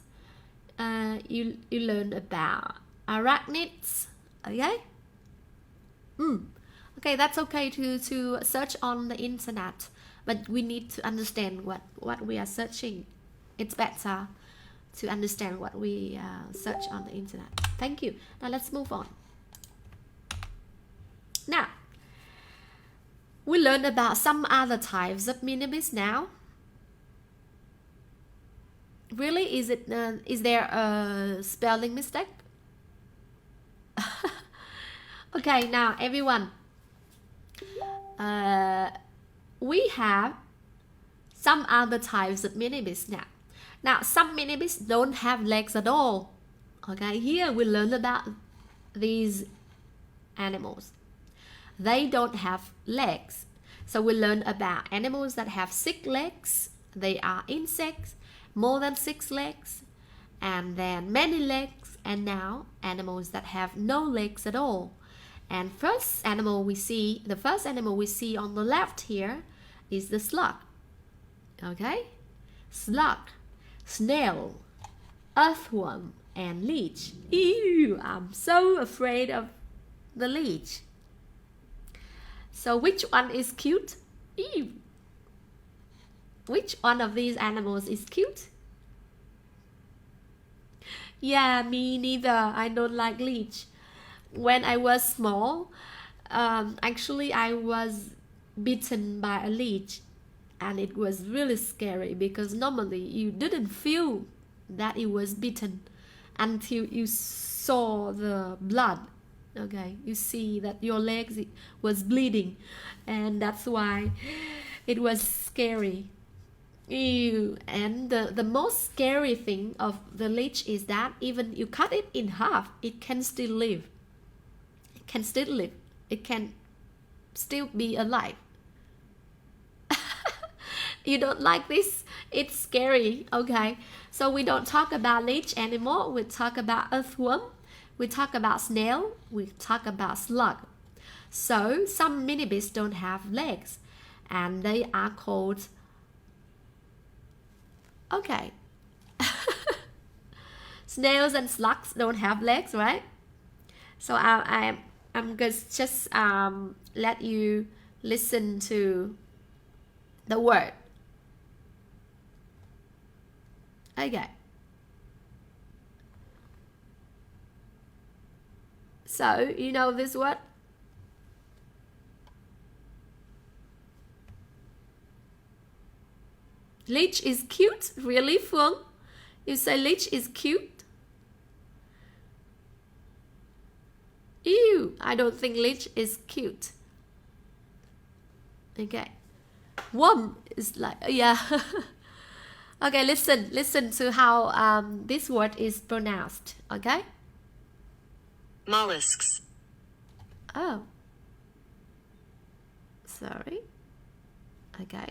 you learned about arachnids, okay? Okay, that's okay to search on the internet, but we need to understand what we are searching. It's better to understand what we search on the internet. Thank you. Now let's move on. Now, we learned about some other types of minimis now. Really, is there a spelling mistake? Okay, now everyone, we have some other types of minimis now. Now, some minimis don't have legs at all. Okay, here we learn about these animals. They don't have legs. So we learn about animals that have 6 legs. They are insects, more than 6 legs, and then many legs, and now animals that have no legs at all. And the first animal we see on the left here is the slug. Okay? Slug, snail, earthworm, and leech. Ew, I'm so afraid of the leech. So which one is cute? Ew. Which one of these animals is cute? Yeah, me neither. I don't like leech. When I was small, actually I was bitten by a leech, and it was really scary because normally you didn't feel that it was bitten until you saw the blood. Okay, you see that your legs was bleeding, and that's why it was scary. Ew. And the most scary thing of the leech is that even you cut it in half, it can still live. It can still live. It can still be alive. You don't like this? It's scary. Okay, so we don't talk about leech anymore. We talk about earthworm. We talk about snail. We talk about slug. So some millipedes don't have legs, and they are called. Okay. Snails and slugs don't have legs, right? So I'm gonna just let you listen to the word. Okay. So you know this word? Leech is cute, really, Phương? You say leech is cute? Ew, I don't think leech is cute. Okay. Worm is like, yeah. Okay, listen to how this word is pronounced, okay? Mollusks. Oh. Sorry. Okay.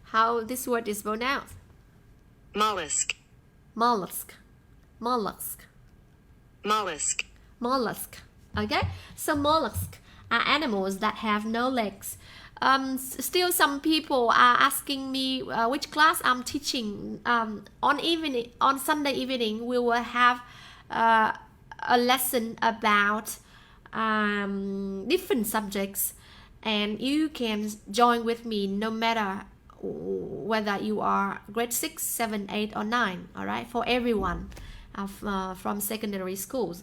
How this word is pronounced? Mollusk. Mollusk. Mollusk. Mollusk. Mollusk. Okay, so mollusks are animals that have no legs. Still, some people are asking me which class I'm teaching. On Sunday evening, we will have a lesson about different subjects, and you can join with me no matter whether you are grade 6, 7, 8 or 9, all right, for everyone from secondary schools.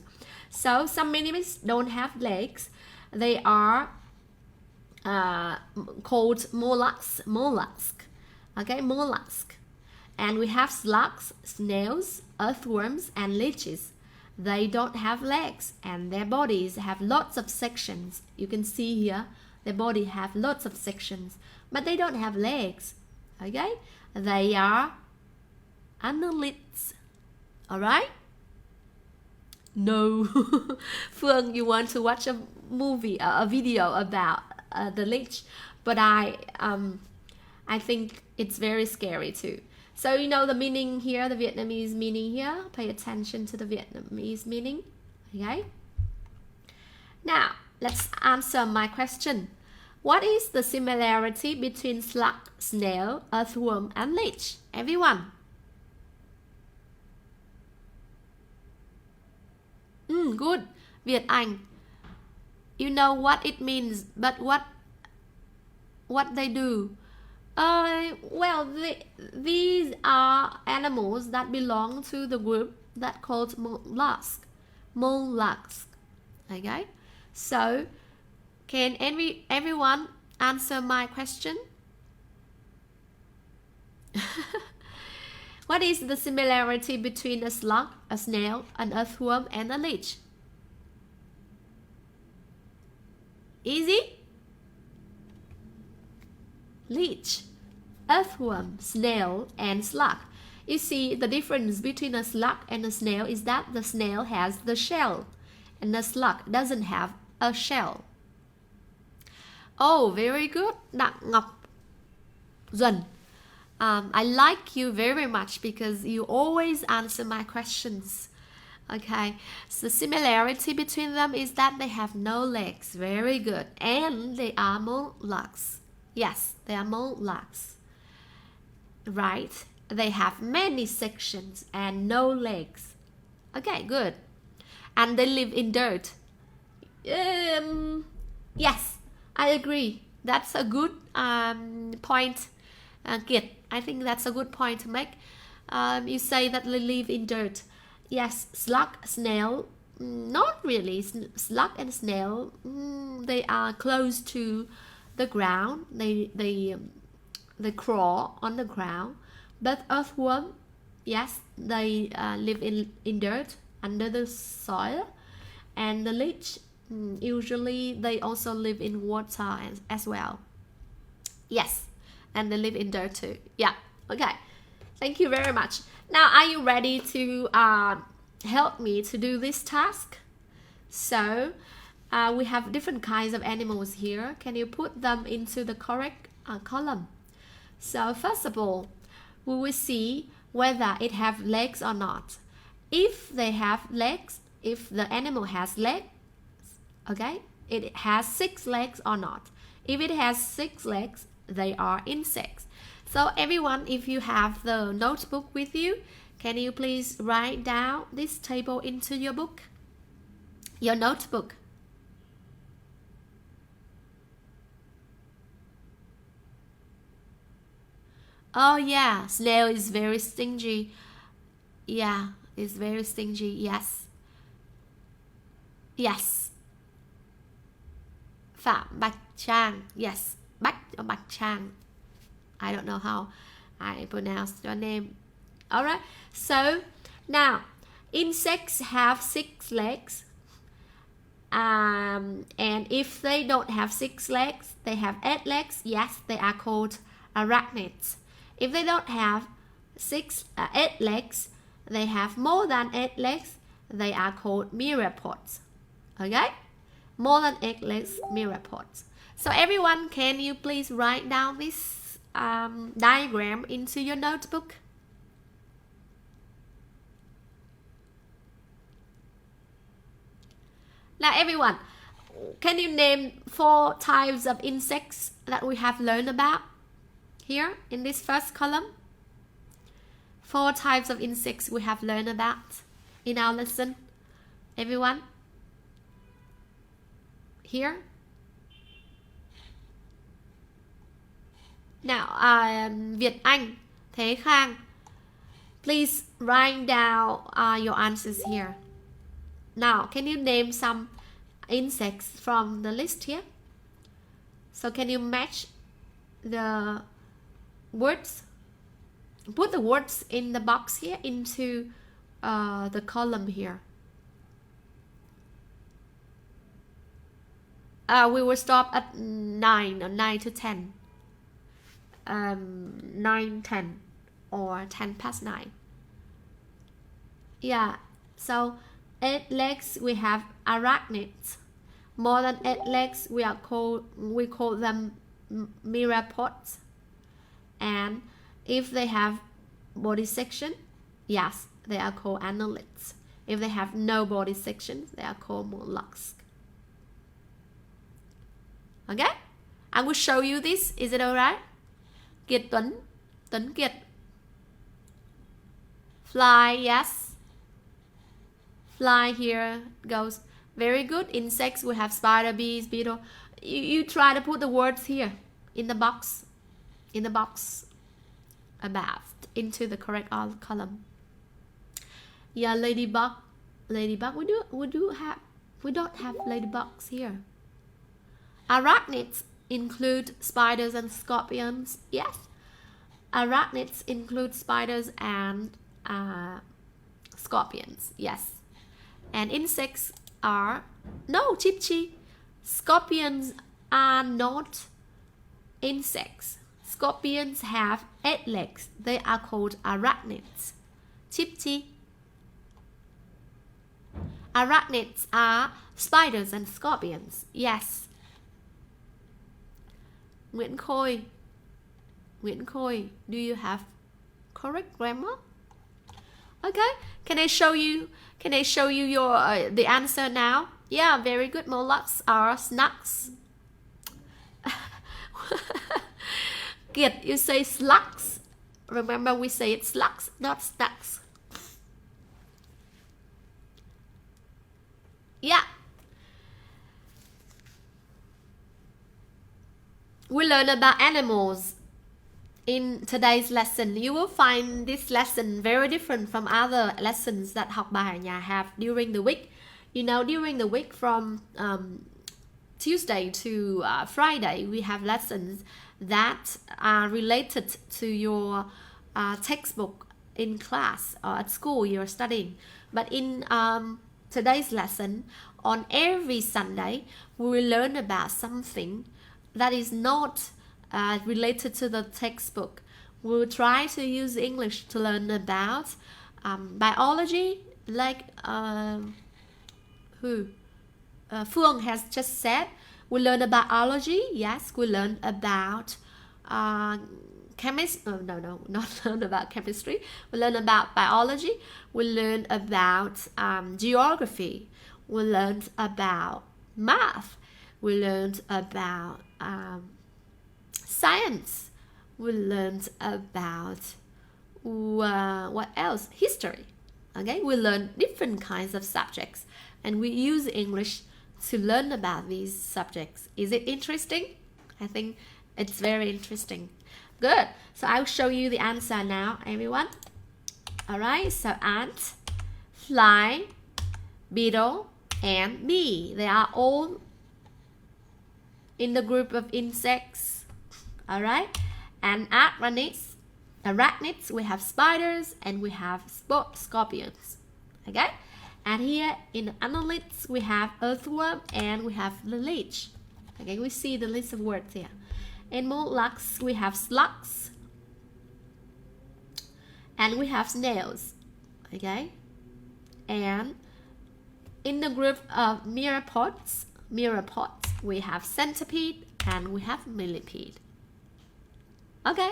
So some millipedes don't have legs. They are called mollusk. Okay, mollusk. And we have slugs, snails, earthworms, and leeches. They don't have legs, and their bodies have lots of sections. You can see here, their body have lots of sections, but they don't have legs. Okay, they are annelids. All right. No. Phương, you want to watch a movie, a video about the leech, but I think it's very scary too. So you know the meaning here, the Vietnamese meaning here. Pay attention to the Vietnamese meaning. Okay. Now let's answer my question. What is the similarity between slug, snail, earthworm, and leech? Everyone. Good. Việt Anh. You know what it means, but what they do? Well, these are animals that belong to the group that called mollusk. Mollusk. Okay. So, can everyone answer my question? What is the similarity between a slug, a snail, an earthworm, and a leech? Easy? Leech, earthworm, snail, and slug. You see, the difference between a slug and a snail is that the snail has the shell, and the slug doesn't have a shell. Oh, very good, Đặng Ngọc Duẩn. I like you very much because you always answer my questions. Okay, so the similarity between them is that they have no legs. Very good. And they are mollusks. Yes, they are mollusks. Right. They have many sections and no legs. Okay, good. And they live in dirt. Yes, I agree. That's a good point. Kiệt, I think that's a good point to make. You say that they live in dirt. Yes, slug, snail, not really. Slug and snail, they are close to the ground. They crawl on the ground. But earthworm, yes, they live in dirt, under the soil. And the leech, usually they also live in water as well. Yes, and they live in dirt too. Yeah, okay. Thank you very much. Now, are you ready to help me to do this task? So, we have different kinds of animals here. Can you put them into the correct column? So, first of all, we will see whether it have legs or not. If they have legs, if the animal has legs, okay, it has 6 legs or not. If it has 6 legs, they are insects. So everyone, if you have the notebook with you, can you please write down this table into your book, your notebook? Oh yeah, snail is very stingy. Yeah, it's very stingy. Yes. Yes. Phạm Bạch Trang. Yes. Bạch or Bạch Trang. I don't know how I pronounce your name. Alright. So now insects have 6 legs. And if they don't have 6 legs, they have 8 legs. Yes, they are called arachnids. If they don't have 8 legs, they have more than 8 legs, they are called myriapods. Okay? More than 8 legs, myriapods. So everyone, can you please write down this diagram into your notebook? Now everyone, can you name 4 types of insects that we have learned about here in this first column? 4 types of insects we have learned about in our lesson. Everyone? Here? Now, Việt Anh, Thế Khang, please write down your answers here. Now, can you name some insects from the list here? So can you match the words? Put the words in the box here into the column here. We will stop at 9 or 9 to 10. 9, 10 or 10 past 9. Yeah, so 8 legs we have arachnids. More than 8 legs we call them myriapods. And if they have body section, yes, they are called annelids. If they have no body section, they are called mollusks. Okay? I will show you this. Is it alright? Kiệt Tuấn, Tuấn Kiệt. Fly, yes. Fly here goes. Very good. Insects, we have spider, bees, beetle. You try to put the words here in the box. In the box above, into the correct column. Yeah, ladybug. Ladybug. We don't have ladybugs here. Arachnids include spiders and scorpions. Yes. Arachnids include spiders and scorpions. Yes. And insects are no, Chipchi. Scorpions are not insects. Scorpions have 8 legs. They are called arachnids. Chipchi. Arachnids are spiders and scorpions. Yes. Nguyễn Khôi. Nguyễn Khôi, do you have correct grammar? Okay. Can I show you your the answer now? Yeah, very good. Mollusks are slugs. Kiệt, you say slugs. Remember, we say it's slugs, not slugs. Yeah. We learn about animals in today's lesson. You will find this lesson very different from other lessons that Học Bài Ở Nhà have during the week. You know, during the week from Tuesday to Friday, we have lessons that are related to your textbook in class or at school you're studying. But in today's lesson, on every Sunday, we will learn about something that is not related to the textbook. We will try to use English to learn about biology, like Phương has just said. We learn about biology. Yes, we learn about not learn about chemistry. We learn about biology. We learn about geography. We learned about math. We learned about science. We learned about what else? History. Okay, we learn different kinds of subjects, and we use English to learn about these subjects. Is it interesting? I think it's very interesting. Good. So I'll show you the answer now, everyone. Alright, so ant, fly, beetle, and bee. They are all in the group of insects. Alright, and arachnids, we have spiders and we have scorpions. Okay, and here in annelids we have earthworm and we have the leech. Okay, we see the list of words here. In mollusks we have slugs and we have snails. Okay, and in the group of myriapods we have centipede and we have millipede. Okay,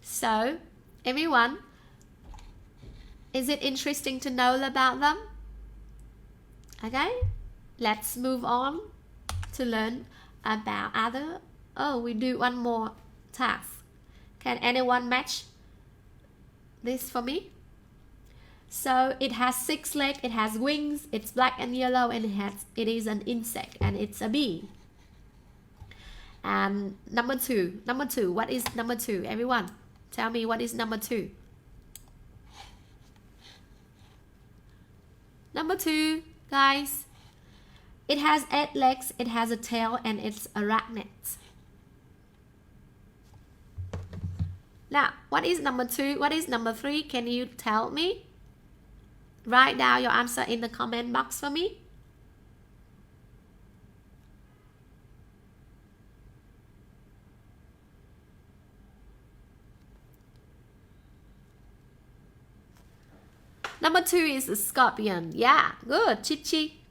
so everyone, is it interesting to know about them? Okay, let's move on to learn about other. Oh, we do one more task. Can anyone match this for me? So it has 6 legs, it has wings, it's black and yellow, and it is an insect, and it's a bee. And number two, what is number 2? Everyone, tell me what is number 2. Number 2, guys, it has 8 legs, it has a tail, and it's arachnid. Now, what is number 2? What is number 3? Can you tell me? Write down your answer in the comment box for me. Number 2 is a scorpion. Yeah, good, Chichi.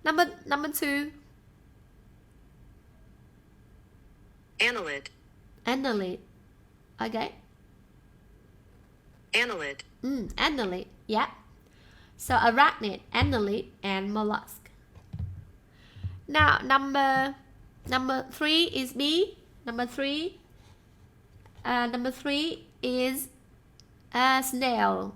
Number 2. Annelid. Annelid. Okay. Annelid. Annelid. Yeah. So arachnid, annelid, and mollusk. Now number 3 is bee. Number 3 is a snail.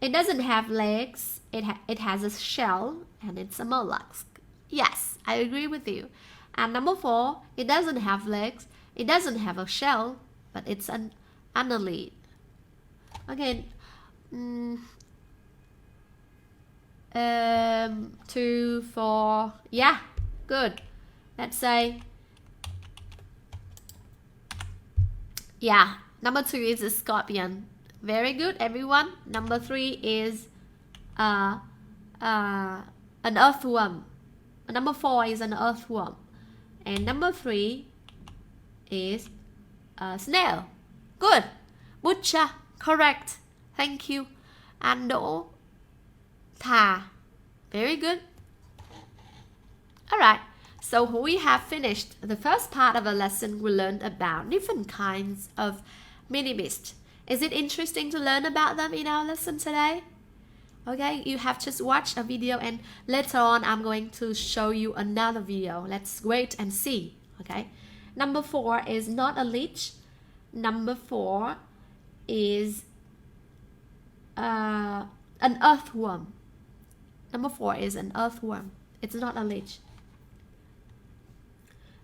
It doesn't have legs. It has a shell and it's a mollusk. Yes, I agree with you. And number 4, it doesn't have legs. It doesn't have a shell, but it's an annelid. Okay. 2, 4. Yeah, good. Let's say. Yeah, number 2 is a scorpion. Very good, everyone. Number 3 is an earthworm. Number 4 is an earthworm. And number 3 is a snail. Good. Butcher, correct. Thank you. And Đỗ Thà. Very good. Alright, so we have finished the first part of a lesson. We learned about different kinds of mini beasts. Is it interesting to learn about them in our lesson today? Okay, you have just watched a video and later on I'm going to show you another video. Let's wait and see. Okay, number 4 is not a leech. Number 4 is an earthworm. Number 4 is an earthworm. It's not a leech.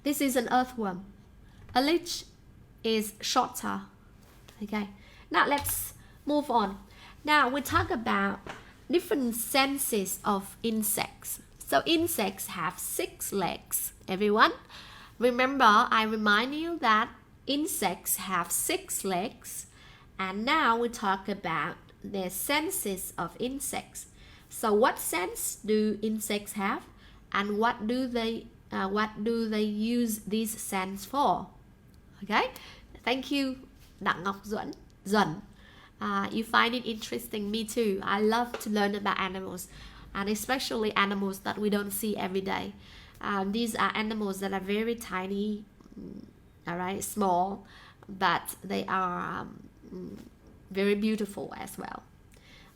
This is an earthworm. A leech is shorter. Okay, now let's move on. Now we talk about different senses of insects. So insects have 6 legs. Everyone, remember I remind you that insects have 6 legs. And now we talk about the senses of insects. So what sense do insects have, and what do they use these sense for? Okay, thank you, Đặng Ngọc Duẩn. You find it interesting. Me too. I love to learn about animals, and especially animals that we don't see every day. These are animals that are very tiny, all right, small, but they are very beautiful as well.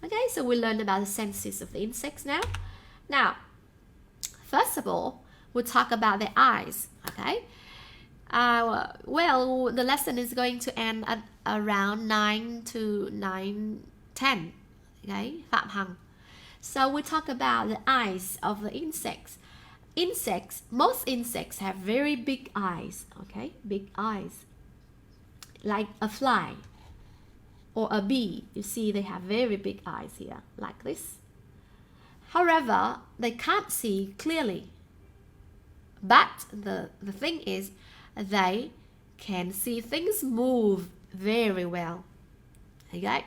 Okay, so we learned about the senses of the insects now. Now, first of all, we'll talk about the eyes. Okay. Well, the lesson is going to end at around 9 to 9:10. Okay, Phạm Hằng. So we talk about the eyes of the insects. Most insects have very big eyes. Okay, big eyes, like a fly or a bee. You see, they have very big eyes here, like this. However, they can't see clearly. But the thing is, they can see things move very well. Okay?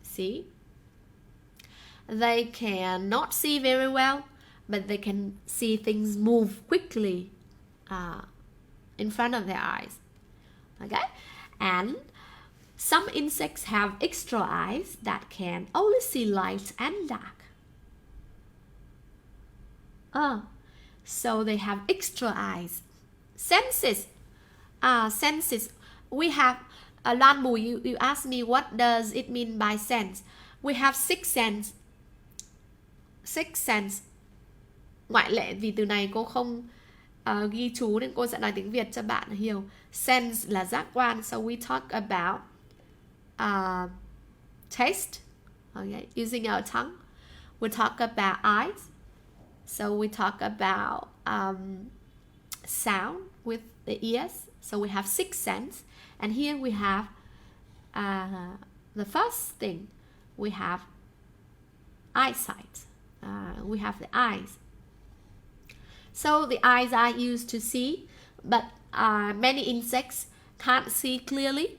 See? They cannot see very well, but they can see things move quickly in front of their eyes. Okay? And some insects have extra eyes that can only see light and dark. So they have extra eyes. Senses. Senses. We have, Loan Bùi, you asked me what does it mean by sense. We have six sense. Six sense. Ngoại lệ vì từ này cô không ghi chú nên cô sẽ nói tiếng Việt cho bạn hiểu. Sense là giác quan. So we talk about taste. Okay, using our tongue. We talk about eyes. So we talk about sound with the ears. So we have six sense. And here we have the first thing. We have eyesight. We have the eyes. So the eyes are used to see, but many insects can't see clearly.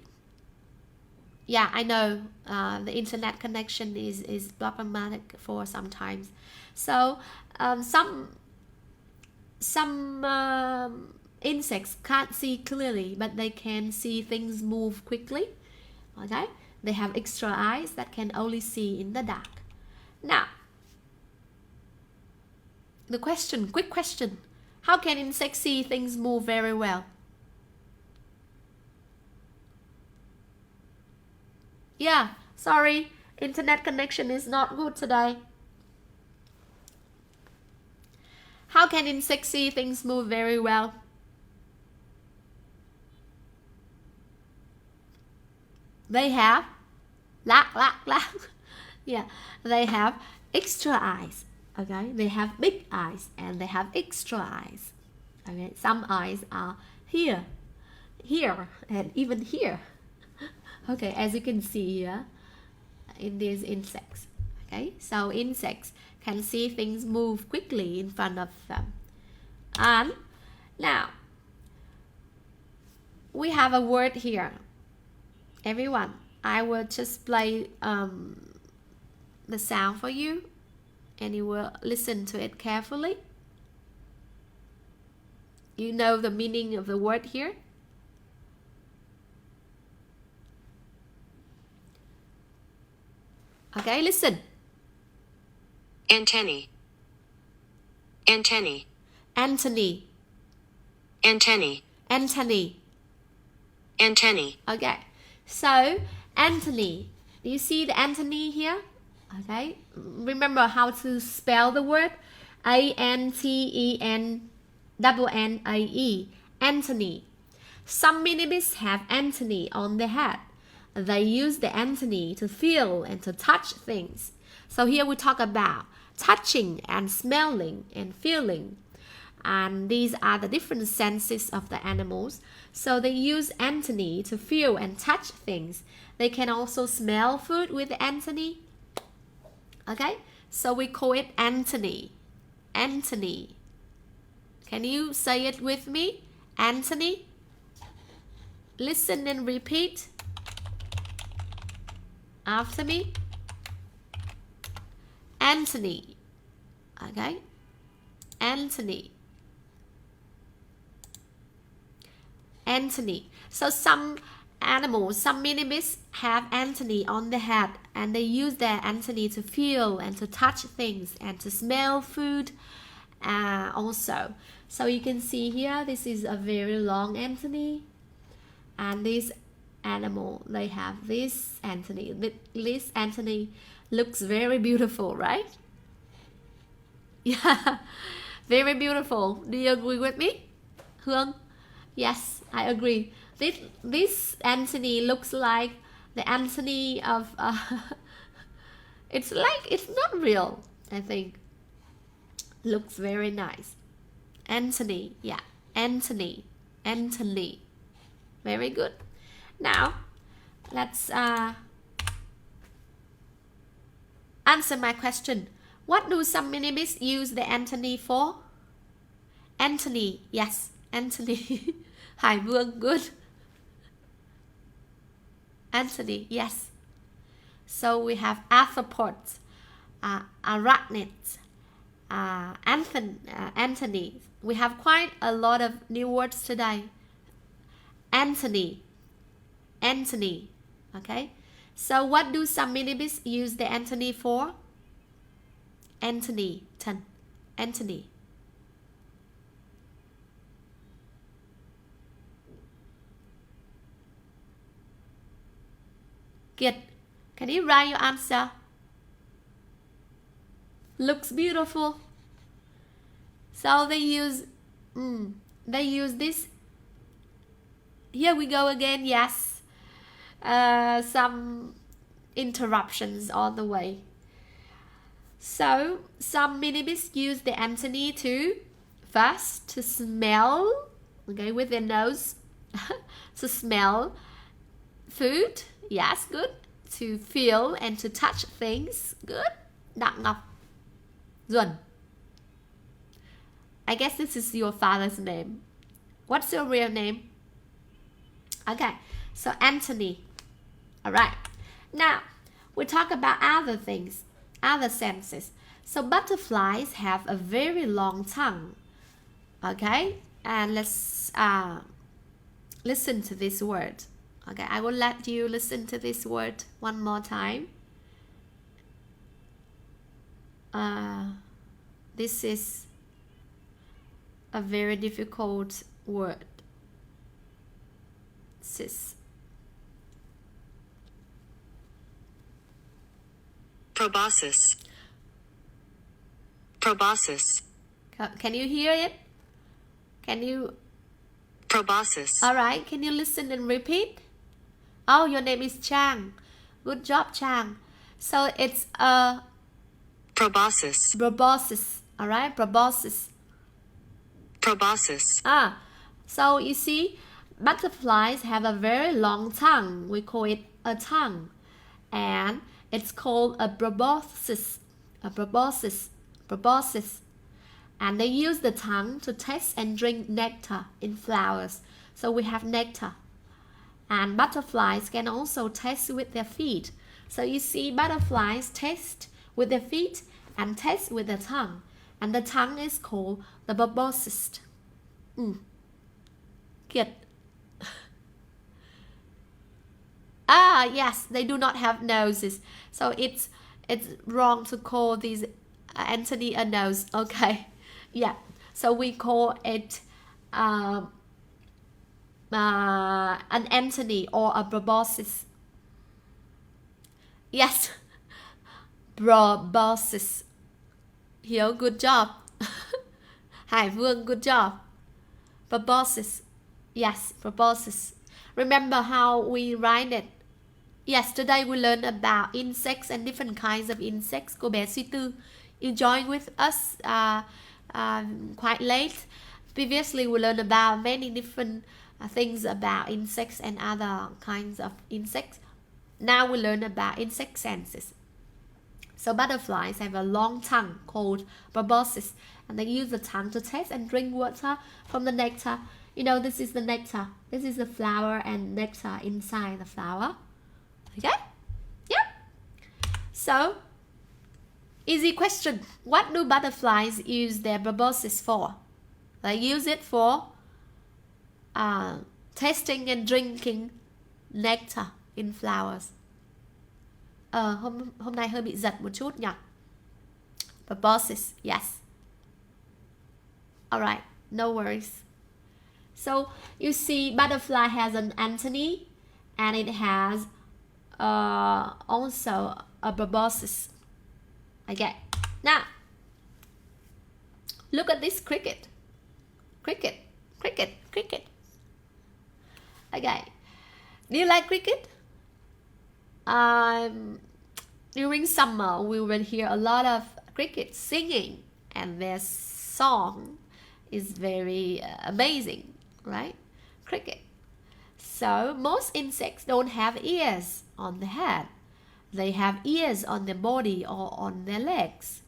Yeah, I know the internet connection is problematic for sometimes. So some insects can't see clearly, but they can see things move quickly. Okay, they have extra eyes that can only see in the dark. Now, the question, quick question: how can insects see things move very well? Yeah, sorry, internet connection is not good today. How can insects see things move very well? They have yeah, they have extra eyes. Okay, they have big eyes and they have extra eyes. Okay, some eyes are here, and even here. Okay, as you can see here in these insects. Okay, so insects can see things move quickly in front of them. And now we have a word here. Everyone, I will just play the sound for you, and you will listen to it carefully. You know the meaning of the word here? Okay, listen. Antennae. Antennae. Anthony. Antennae. Anthony. Antennae. Okay, so Anthony. Do you see the Anthony here? Okay, remember how to spell the word? Antennae. Anthony. Some millipedes have antennae on their head. They use the antennae to feel and to touch things. So here we talk about touching and smelling and feeling. And these are the different senses of the animals. So they use antennae to feel and touch things. They can also smell food with the antennae. Okay, so we call it antennae. Antennae. Can you say it with me? Antennae. Listen and repeat after me. Anthony. Okay, Anthony. Anthony. So some animals, some minimis have Anthony on the head, and they use their Anthony to feel and to touch things and to smell food also. So you can see here, this is a very long Anthony, and this animal, they have this Anthony. This Anthony looks very beautiful, right? Yeah, very beautiful. Do you agree with me, Hương? Yes, I agree. This Anthony looks like the Anthony of it's like, it's not real, I think. Looks very nice. Anthony, yeah, Anthony. Very good. Now let's answer my question. What do some minimis use the Anthony for? Anthony, yes, Anthony. Hải Vương, good. Anthony, yes. So we have arthropods, arachnids, Anthony. We have quite a lot of new words today. Anthony. Okay. So what do some minimis use the Anthony for? Anthony. Kiệt, can you write your answer? Looks beautiful. So they use this. Here we go again. Yes, some interruptions on the way. So some minimis use the Anthony to first to smell, okay, with their nose, to smell food. Yes, good. To feel and to touch things. Good. Đặng Ngọc. Duẩn. I guess this is your father's name. What's your real name? Okay, so Anthony. Alright. Now, we talk about other things, other senses. So butterflies have a very long tongue. Okay, and let's listen to this word. Okay, I will let you listen to this word one more time. This is a very difficult word. Proboscis. Can you hear it? Can you? Proboscis. All right, can you listen and repeat? Oh, your name is Chang. Good job, Chang. So it's a Proboscis. All right, proboscis. So you see, butterflies have a very long tongue. We call it a tongue, and it's called a proboscis. And they use the tongue to taste and drink nectar in flowers. So we have nectar. And butterflies can also taste with their feet. So you see, butterflies taste with their feet and taste with their tongue. And the tongue is called the proboscis. Kiệt. Yes, they do not have noses. So it's wrong to call these Anthony a nose. Okay. Yeah. So we call it an Anthony or a proboscis. Yes. Proboscis. Hiếu, good job. Hải Vương, good job. Proboscis. Yes, proboscis. Remember how we write it? Yesterday we learned about insects and different kinds of insects. Cô bé Suy Tư, you joined with us quite late. Previously we learned about many different things about insects and other kinds of insects. Now we learn about insect senses. So butterflies have a long tongue called proboscis, and they use the tongue to taste and drink water from the nectar. You know, this is the nectar. This is the flower and nectar inside the flower. Okay? Yeah. So, Easy question. What do butterflies use their proboscis for? They use it for tasting and drinking nectar in flowers. Hôm nay hơi bị giật một chút nhỉ. Proboscis, yes. Alright, no worries. So you see butterfly has an antennae and it has also a proboscis. Okay, now look at this cricket. Cricket. Okay, do you like cricket? During summer we will hear a lot of cricket singing and their song is very amazing, right? Cricket. So most insects don't have ears on the head. They have ears on their body or on their legs.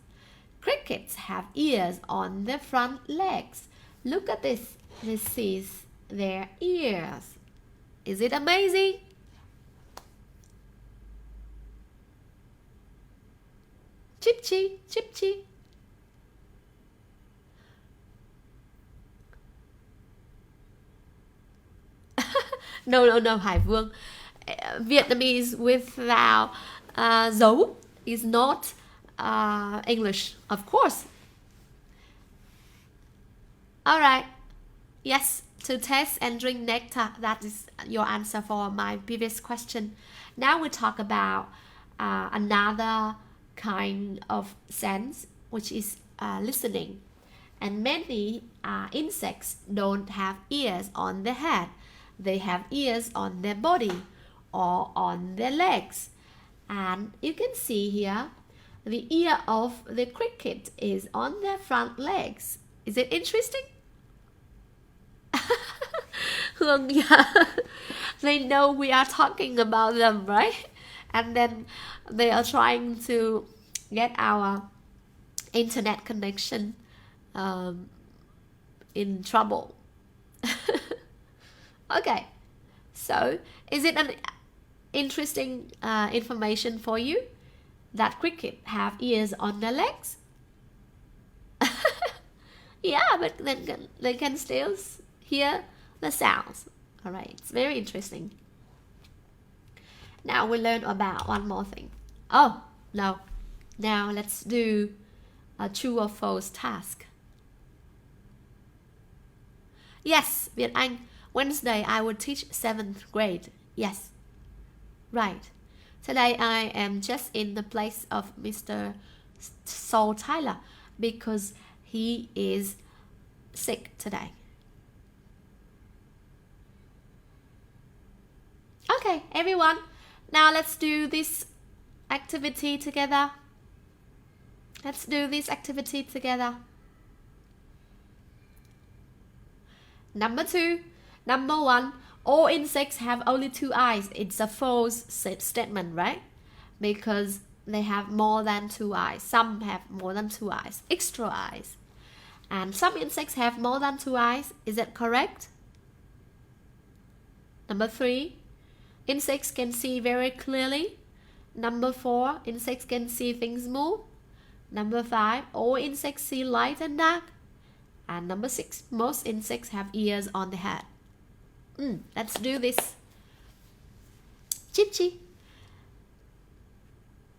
Crickets have ears on their front legs. Look at this. This is their ears. Is it amazing? Chip-chi, chip-chi. No, Hải Vương. Vietnamese without dấu is not English, of course. Alright. Yes, to taste and drink nectar. That is your answer for my previous question. Now we talk about another kind of sense, which is listening. And many insects don't have ears on their head. They have ears on their body or on their legs. And you can see here, the ear of the cricket is on their front legs. Is it interesting? Hương, yeah. They know we are talking about them, right? And then they are trying to get our internet connection in trouble. Okay, so is it an interesting information for you that cricket have ears on their legs? Yeah, but then they can still hear the sounds. All right, it's very interesting. Now we learn about one more thing. Oh, no. Now let's do a true or false task. Yes, Việt Anh. Wednesday I will teach 7th grade. Yes. Right. Today I am just in the place of Mr. Saul Tyler because he is sick today. Okay, everyone. Now let's do this activity together. Let's do this activity together. Number 2. Number 1. All insects have only 2 eyes. It's a false statement, right? Because they have more than 2 eyes. Some have more than 2 eyes. Extra eyes. And some insects have more than 2 eyes. Is that correct? Number 3. Insects can see very clearly. Number 4. Insects can see things move. Number 5. All insects see light and dark. And number 6. Most insects have ears on the head. Let's do this. Chip-chi.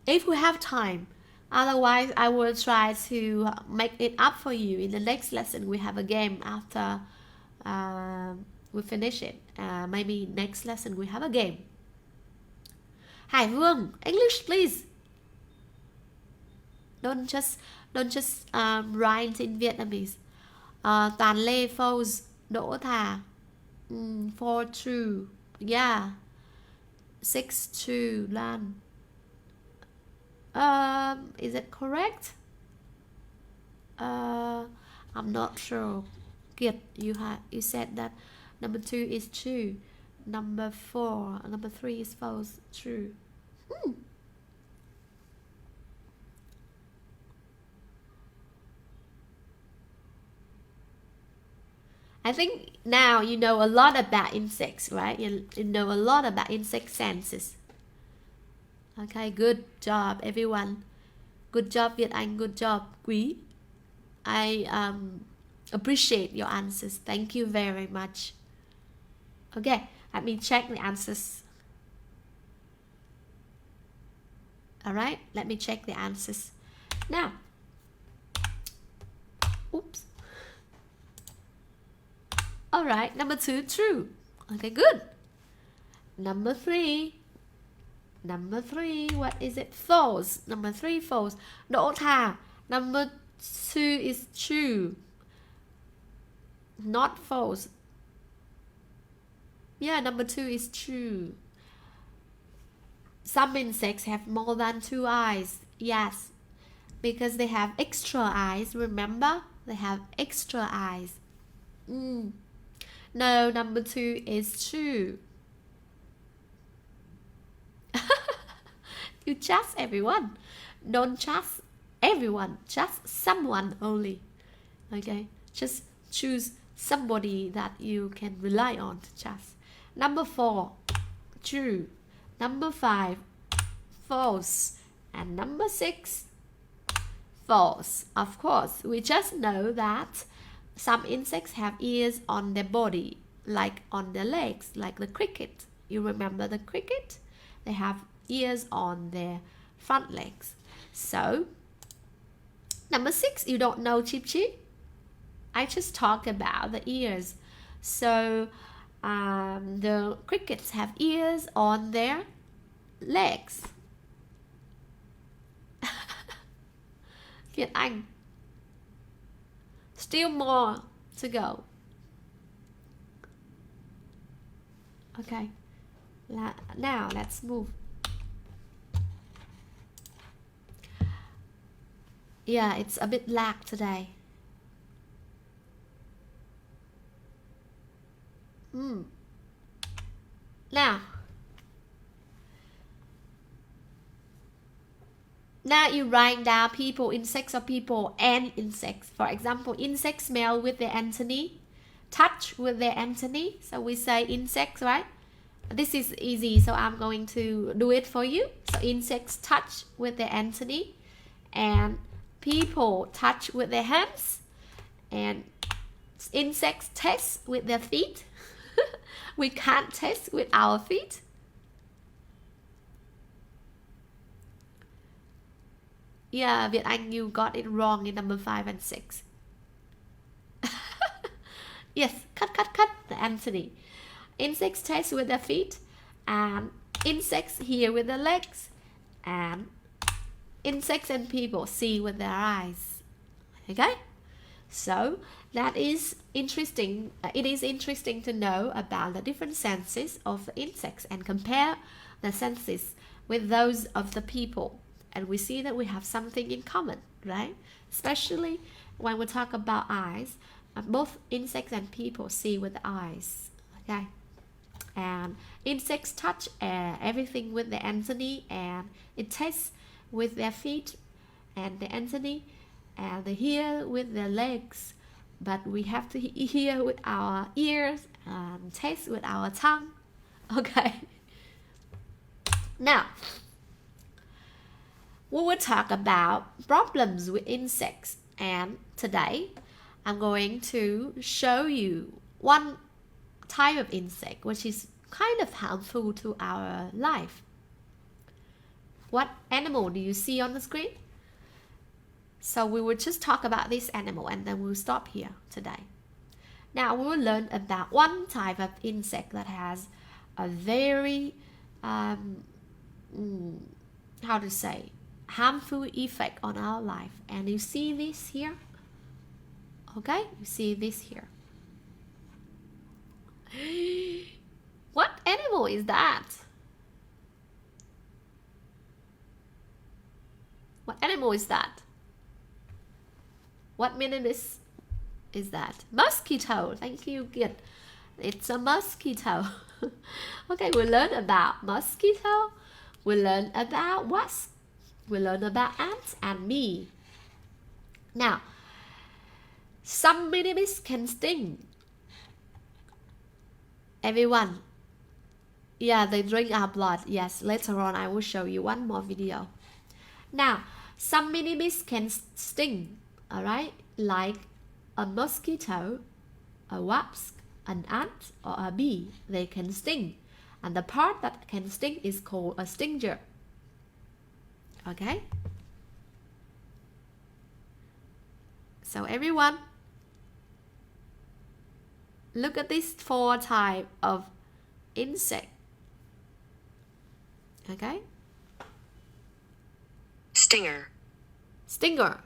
If we have time. Otherwise, I will try to make it up for you. In the next lesson, we have a game after we finish it. Maybe next lesson we have a game. Hải Vương, English please. Don't just write in Vietnamese. Toàn Lê false, Đỗ Thà. 4 true. Yeah. 6 true. Lan. Is it correct? I'm not sure. Kiệt, you said that number 2 is true. Number 3 is false. True. I think now you know a lot about insects, right? You know a lot about insect senses. Okay, good job, everyone. Good job Việt Anh, good job Quý. I appreciate your answers. Thank you very much. Okay, let me check the answers. Alright, let me check the answers. Now, oops. Alright, number 2, true. Okay, good. Number 3, what is it? False. Number 3, false. Đỗ Thà. Number 2 is true. Not false. Yeah, number 2 is true. Some insects have more than 2 eyes. Yes, because they have extra eyes. Remember? They have extra eyes. No, number 2 is true. You trust everyone. Don't trust everyone. Trust someone only. Okay? Just choose somebody that you can rely on to trust. Number 4, true. Number 5, false. And number 6, false. Of course, we just know that some insects have ears on their body, like on their legs, like the cricket. You remember the cricket? They have ears on their front legs. So, number 6, you don't know Chip Chip? I just talked about the ears. So, the crickets have ears on their legs. Việt Anh. Still more to go. Okay. Now let's move. Yeah, it's a bit lag today. Now you write down people, insects, or people and insects. For example, insects smell with their antennae, touch with their antennae. So we say insects, right? This is easy, so I'm going to do it for you. So insects touch with their antennae, and people touch with their hands, and insects taste with their feet. We can't taste with our feet. Yeah, Việt Anh, you got it wrong in number 5 and 6. Yes, cut the antennae. Insects taste with their feet, and insects hear with their legs, and insects and people see with their eyes. Okay? So that is interesting. It is interesting to know about the different senses of the insects and compare the senses with those of the people. And we see that we have something in common, right? Especially when we talk about eyes, both insects and people see with the eyes. Okay? And insects touch everything with the antennae, and it tastes with their feet and the antennae, and they hear with their legs, but we have to hear with our ears and taste with our tongue. Okay. Now, we will talk about problems with insects, and today I'm going to show you one type of insect which is kind of harmful to our life. What animal do you see on the screen? So we will just talk about this animal and then we'll stop here today. Now we will learn about one type of insect that has a very harmful effect on our life. And you see this here? Okay, you see this here. What animal is that? What animal is that? What meaningless is that? Mosquito. Thank you, good. It's a mosquito. Okay, we'll learn about mosquito. We'll learn about wasp. We'll learn about ants and bee. Now, some minimis can sting. Everyone. Yeah, they drink our blood. Yes, later on I will show you one more video. Now, Some mini-bees can sting, alright, like a mosquito, a wasp, an ant, or a bee. They can sting, and the part that can sting is called a stinger. Okay? So everyone, look at these 4 types of insect. Okay? Stinger. Stinger.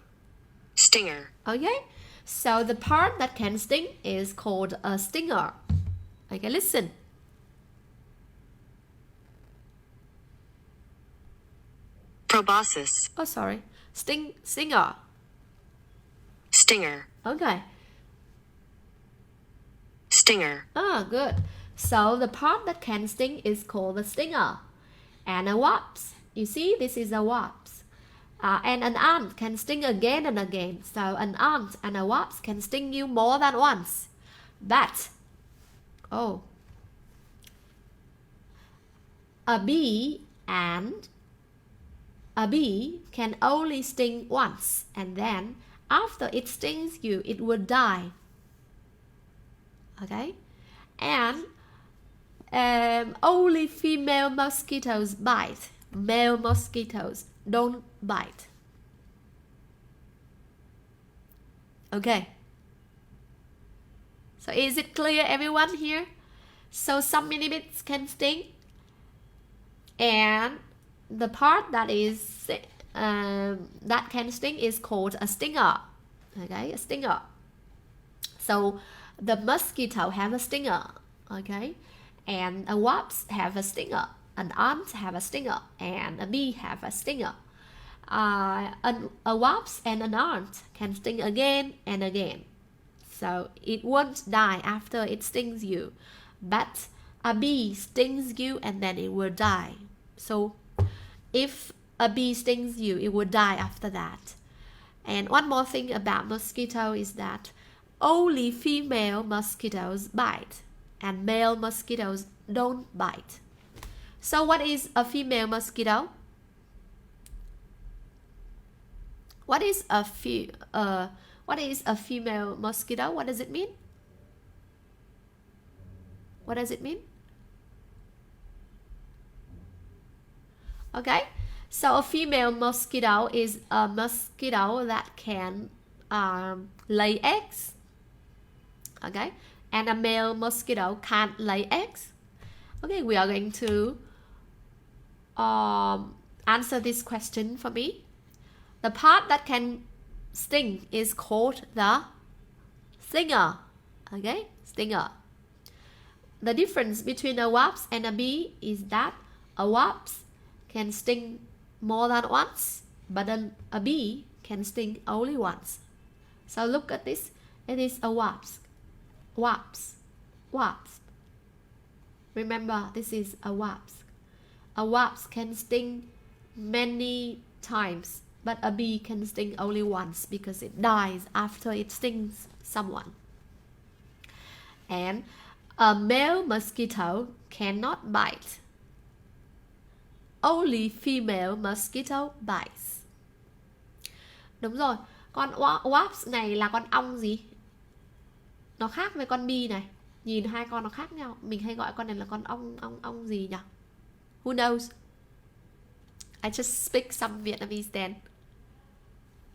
Stinger. Okay? So the part that can sting is called a stinger. Okay, listen. Proboscis. Oh, sorry. Stinger. Stinger. Okay. Stinger. Ah, good. So the part that can sting is called the stinger. And a wasp. You see, this is a wasp. And an ant can sting again and again. So an ant and a wasp can sting you more than once. But, a bee can only sting once, and then after it stings you, it will die. Okay? And only female mosquitoes bite. Male mosquitoes don't bite. Okay. So is it clear, everyone here? So some mini-bees can sting, and the part that is that can sting is called a stinger. Okay, a stinger. So the mosquito have a stinger. Okay, and a wasp have a stinger. An ant have a stinger, and a bee have a stinger. A wasp and an ant can sting again and again. So it won't die after it stings you, but a bee stings you and then it will die. So if a bee stings you, it will die after that. And one more thing about mosquito is that only female mosquitoes bite and male mosquitoes don't bite. So what is a female mosquito? What is a female mosquito? What does it mean? What does it mean? Okay, so a female mosquito is a mosquito that can lay eggs. Okay, and a male mosquito can't lay eggs. Okay, we are going to answer this question for me. The part that can sting is called the stinger. Okay, stinger. The difference between a wasp and a bee is that a wasp can sting more than once, but then a bee can sting only once. So look at this. It is a wasp. Wasp. Wasp. Remember, this is a wasp. A wasp can sting many times, but a bee can sting only once because it dies after it stings someone. And a male mosquito cannot bite. Only female mosquito bites. Đúng rồi, con wasp này là con ong gì? Nó khác với con bee này. Nhìn hai con nó khác nhau. Mình hay gọi con này là con ong gì nhỉ? Who knows? I just speak some Vietnamese then.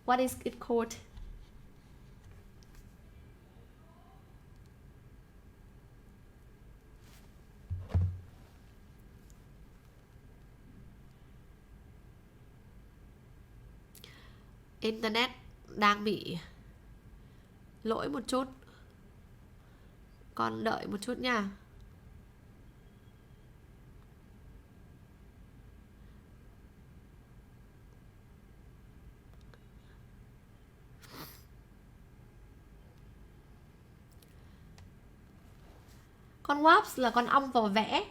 What is it called? Internet đang bị lỗi một chút. Con đợi một chút nha. Con wasp là con ong vò vẽ.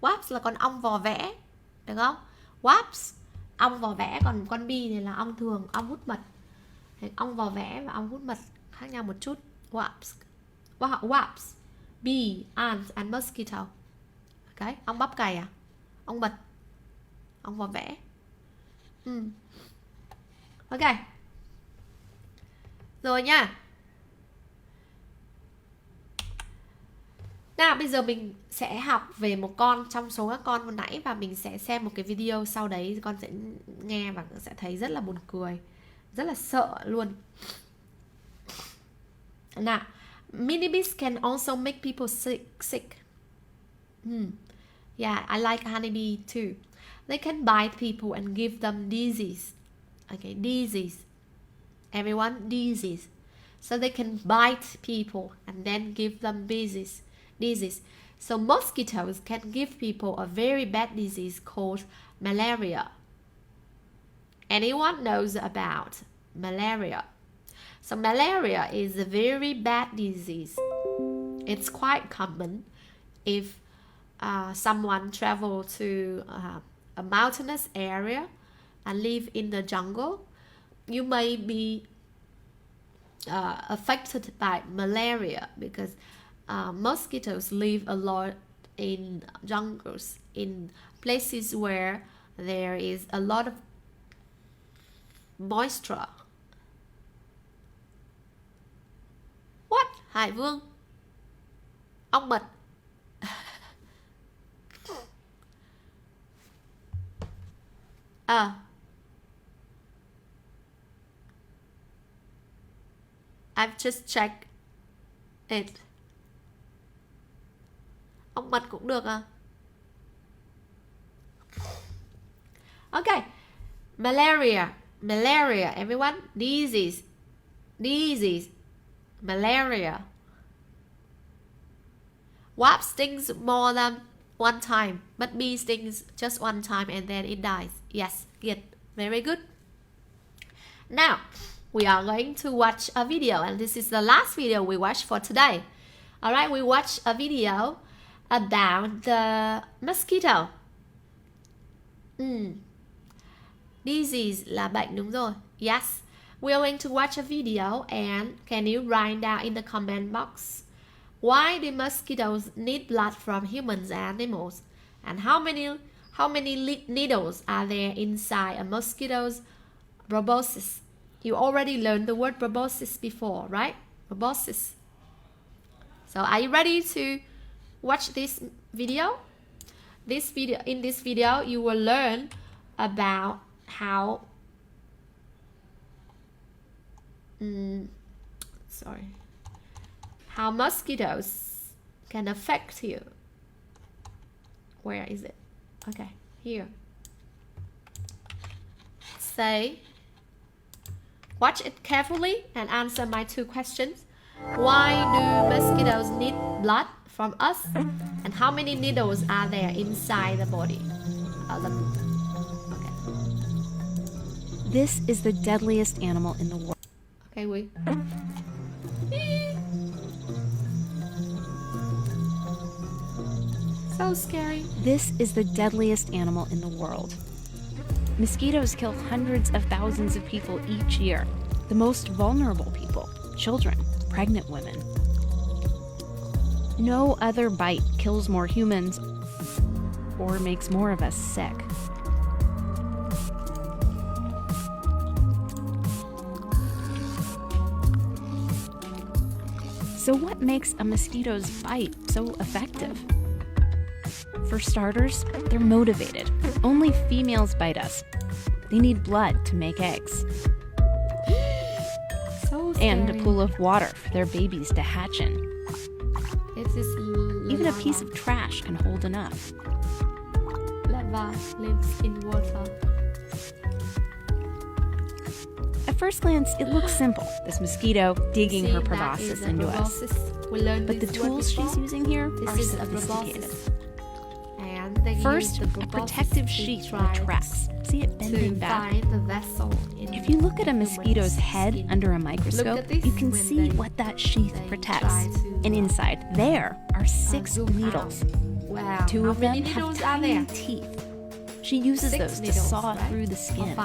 Wasp là con ong vò vẽ, được không? Wasp, ong vò vẽ, còn con bee này là ong thường, ong hút mật. Ong vò vẽ và ong hút mật khác nhau một chút. Wasp, bee, ant and mosquito. Okay, ong bắp cày à? Ong mật, ong vò vẽ. Ok. Rồi nha. Nào bây giờ mình sẽ học về một con trong số các con vừa nãy, và mình sẽ xem một cái video sau đấy con sẽ nghe và sẽ thấy rất là buồn cười, rất là sợ luôn. Nào, mini bees can also make people sick. Yeah, I like honeybee too. They can bite people and give them disease. Okay, disease. Everyone, disease. So they can bite people and then give them disease. So mosquitoes can give people a very bad disease called malaria. Anyone knows about malaria? So malaria is a very bad disease. It's quite common if someone travel to a mountainous area and live in the jungle. You may be affected by malaria because mosquitoes live a lot in jungles, in places where there is a lot of moisture. What? Hải Vương? Ong mật. I've just checked it. Ong mật cũng được à? Okay. Malaria, everyone. Disease. Malaria. Wasp stings more than one time, but bee stings just one time and then it dies. Yes, good. Very good. Now, we are going to watch a video, and this is the last video we watch for today. Alright, we watch a video about the mosquito. Disease là bệnh, đúng rồi. Yes. We are going to watch a video, and can you write down in the comment box why do mosquitoes need blood from humans and animals, and how many needles are there inside a mosquito's proboscis? You already learned the word proboscis before, right? Proboscis. So are you ready to watch this video? In this video you will learn about how mosquitoes can affect you. Where is it? Okay, here. Say, watch it carefully and answer my two questions. Why do mosquitoes need blood from us? And how many needles are there inside the body? Okay. This is the deadliest animal in the world. Okay, wait. So scary. This is the deadliest animal in the world. Mosquitoes kill hundreds of thousands of people each year. The most vulnerable people, children, pregnant women. No other bite kills more humans or makes more of us sick. So what makes a mosquito's bite so effective? For starters, they're motivated. Only females bite us. They need blood to make eggs. So scary. And a pool of water for their babies to hatch in. Even a piece of trash can hold enough. Lava lives in water. At first glance, it looks simple. This mosquito digging her proboscis into us. But the tools she's using here are sophisticated. First, a protective sheath with tracks. See it bending back? If you look at a mosquito's head under a microscope, you can see what that sheath protects. And inside there are 6 needles. Wow. 2 of them have tiny teeth. She uses those to saw through the skin.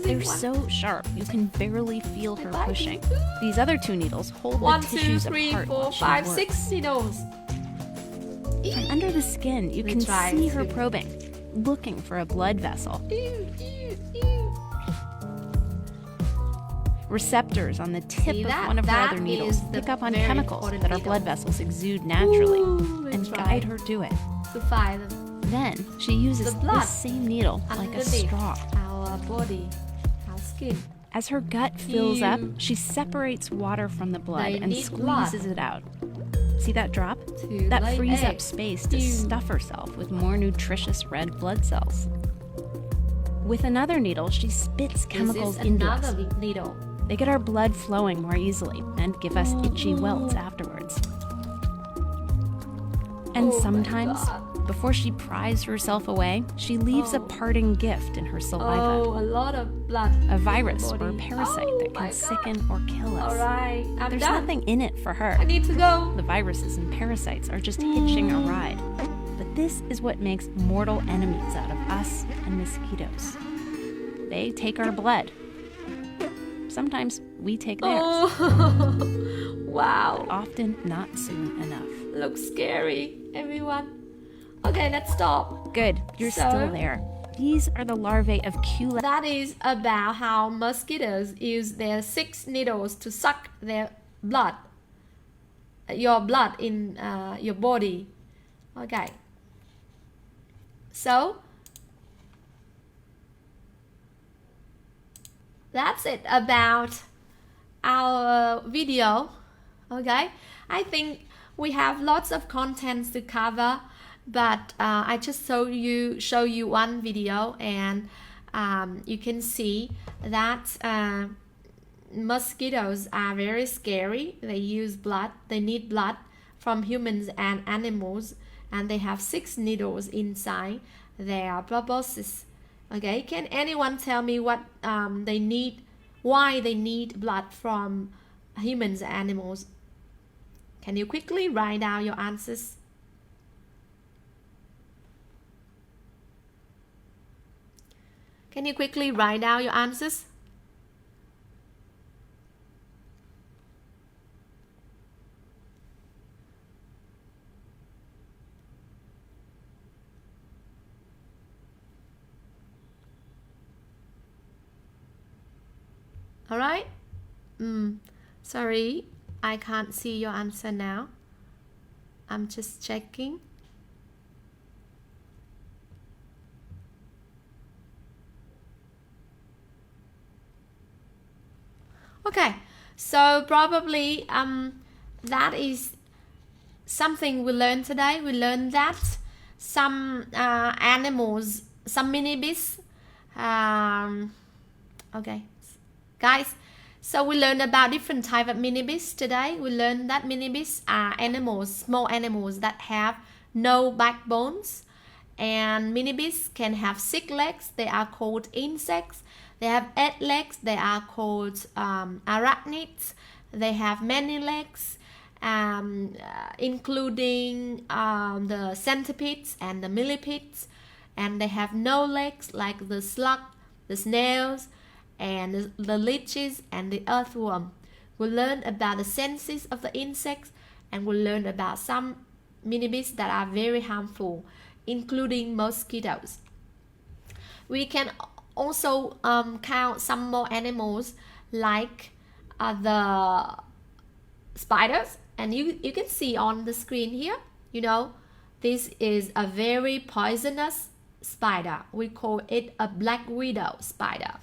They're so sharp, you can barely feel her pushing. These other 2 needles hold the tissues apart while she works. 6 needles. And under the skin, you can see her probing. looking for a blood vessel. Receptors on the tip of one of her other needles pick up on chemicals that our blood vessels exude naturally and guide her to it. To find them. Then she uses the same needle like a straw. Our body, our skin. As her gut fills up, she separates water from the blood and squeezes it out. See that drop? That frees up space to stuff herself with more nutritious red blood cells. With another needle, she spits chemicals into us. Needle. They get our blood flowing more easily and give us itchy welts afterwards. And sometimes, before she pries herself away, she leaves a parting gift in her saliva. Oh, a lot of blood. A virus or a parasite that can sicken or kill us. Alright, There's nothing in it for her. I need to go. The viruses and parasites are just hitching a ride. But this is what makes mortal enemies out of us and mosquitoes. They take our blood. Sometimes we take theirs. Oh, wow. But often not soon enough. Looks scary, everyone. Okay, let's stop. Good, you're still there. These are the larvae of Culex. That is about how mosquitoes use their 6 needles to suck their blood. Your blood in your body. Okay. So, that's it about our video. Okay, I think we have lots of contents to cover, but I just show you one video, and you can see that mosquitoes are very scary. They use blood. They need blood from humans and animals, and they have 6 needles inside their proboscis. Okay, can anyone tell me what they need, why they need blood from humans and animals? Can you quickly write down your answers? Can you quickly write down your answers? All right. Sorry, I can't see your answer now. I'm just checking. Okay, so probably that is something we learned today. We learned that some animals, some mini-beasts. Okay, guys, so we learned about different type of mini-beasts today. We learned that mini-beasts are animals, small animals that have no backbones. And mini-beasts can have 6 legs. They are called insects. They have 8 legs. They are called arachnids. They have many legs, including the centipedes and the millipedes. And they have no legs, like the slug, the snails, and the leeches and the earthworm. We'll learn about the senses of the insects, and we'll learn about some mini-beasts that are very harmful, including mosquitoes. We can also count some more animals like the spiders, and you can see on the screen here, you know, this is a very poisonous spider. We call it a black widow spider.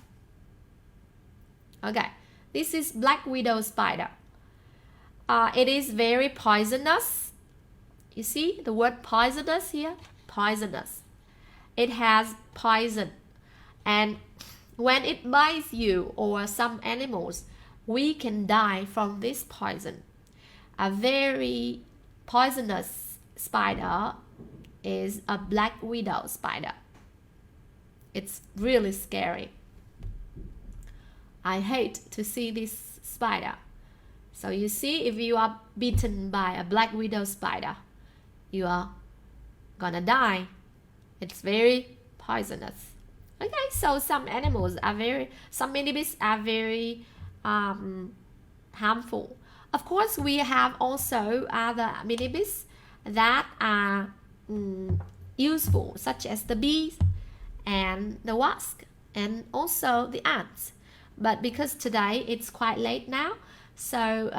Okay, this is black widow spider. It is very poisonous. You see the word poisonous here? Poisonous. It has poison. And when it bites you or some animals, we can die from this poison. A very poisonous spider is a black widow spider. It's really scary. I hate to see this spider. So you see, if you are bitten by a black widow spider, you are gonna die. It's very poisonous. Okay, so some animals are some mini-beasts are very harmful. Of course, we have also other mini-beasts that are useful, such as the bees and the wasp and also the ants. But because today it's quite late now, so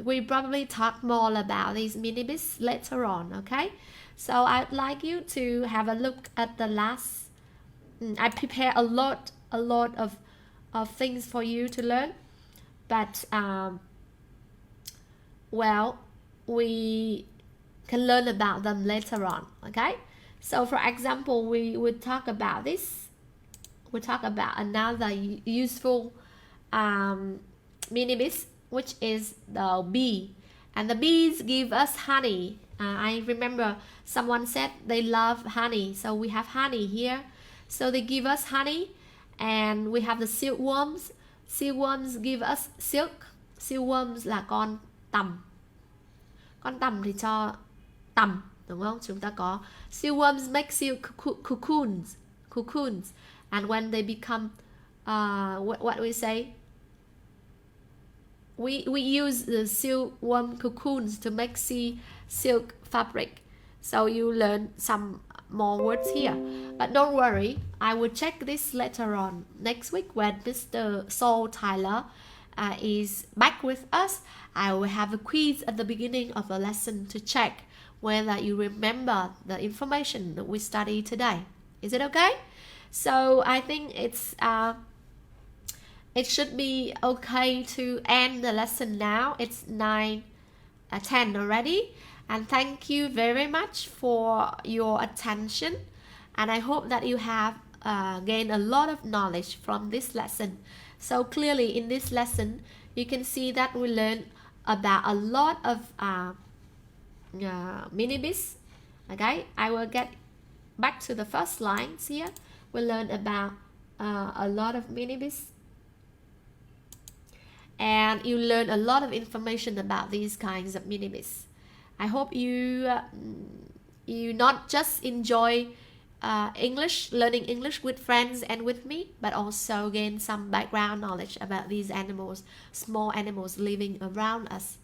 we probably talk more about these mini-bees later on, okay? So I'd like you to have a look at the last. I prepare a lot of things for you to learn, but well, we can learn about them later on, okay? So for example, we would talk about this. We talk about another useful mini-bees, which is the bee. And the bees give us honey. I remember someone said they love honey, so we have honey here. So they give us honey, and we have the silkworms. Silkworms give us silk. Silkworms là con tằm. Con tằm thì cho tằm, đúng không? Chúng ta có silkworms make silk cocoons, and when they become what we say, we use the silkworm cocoons to make silk fabric. So you learn some more words here, but don't worry, I will check this later on next week when Mr. Saul Tyler is back with us. I will have a quiz at the beginning of the lesson to check whether you remember the information that we studied today. Is it okay? So I think it should be okay to end the lesson now. It's 9:10 already. And thank you very much for your attention. And I hope that you have gained a lot of knowledge from this lesson. So clearly in this lesson, you can see that we learned about a lot of mini-bees. Okay, I will get back to the first lines here. We learned about a lot of mini-bees. And you learn a lot of information about these kinds of mini-bees. I hope you not just enjoy learning English with friends and with me, but also gain some background knowledge about these animals, small animals living around us.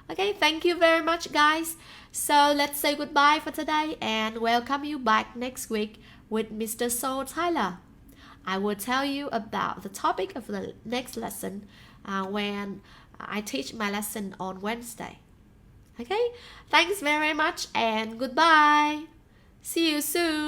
Okay, thank you very much, guys. So let's say goodbye for today and welcome you back next week with Mr. Saul Tyler. I will tell you about the topic of the next lesson when I teach my lesson on Wednesday. Okay, thanks very much and goodbye. See you soon.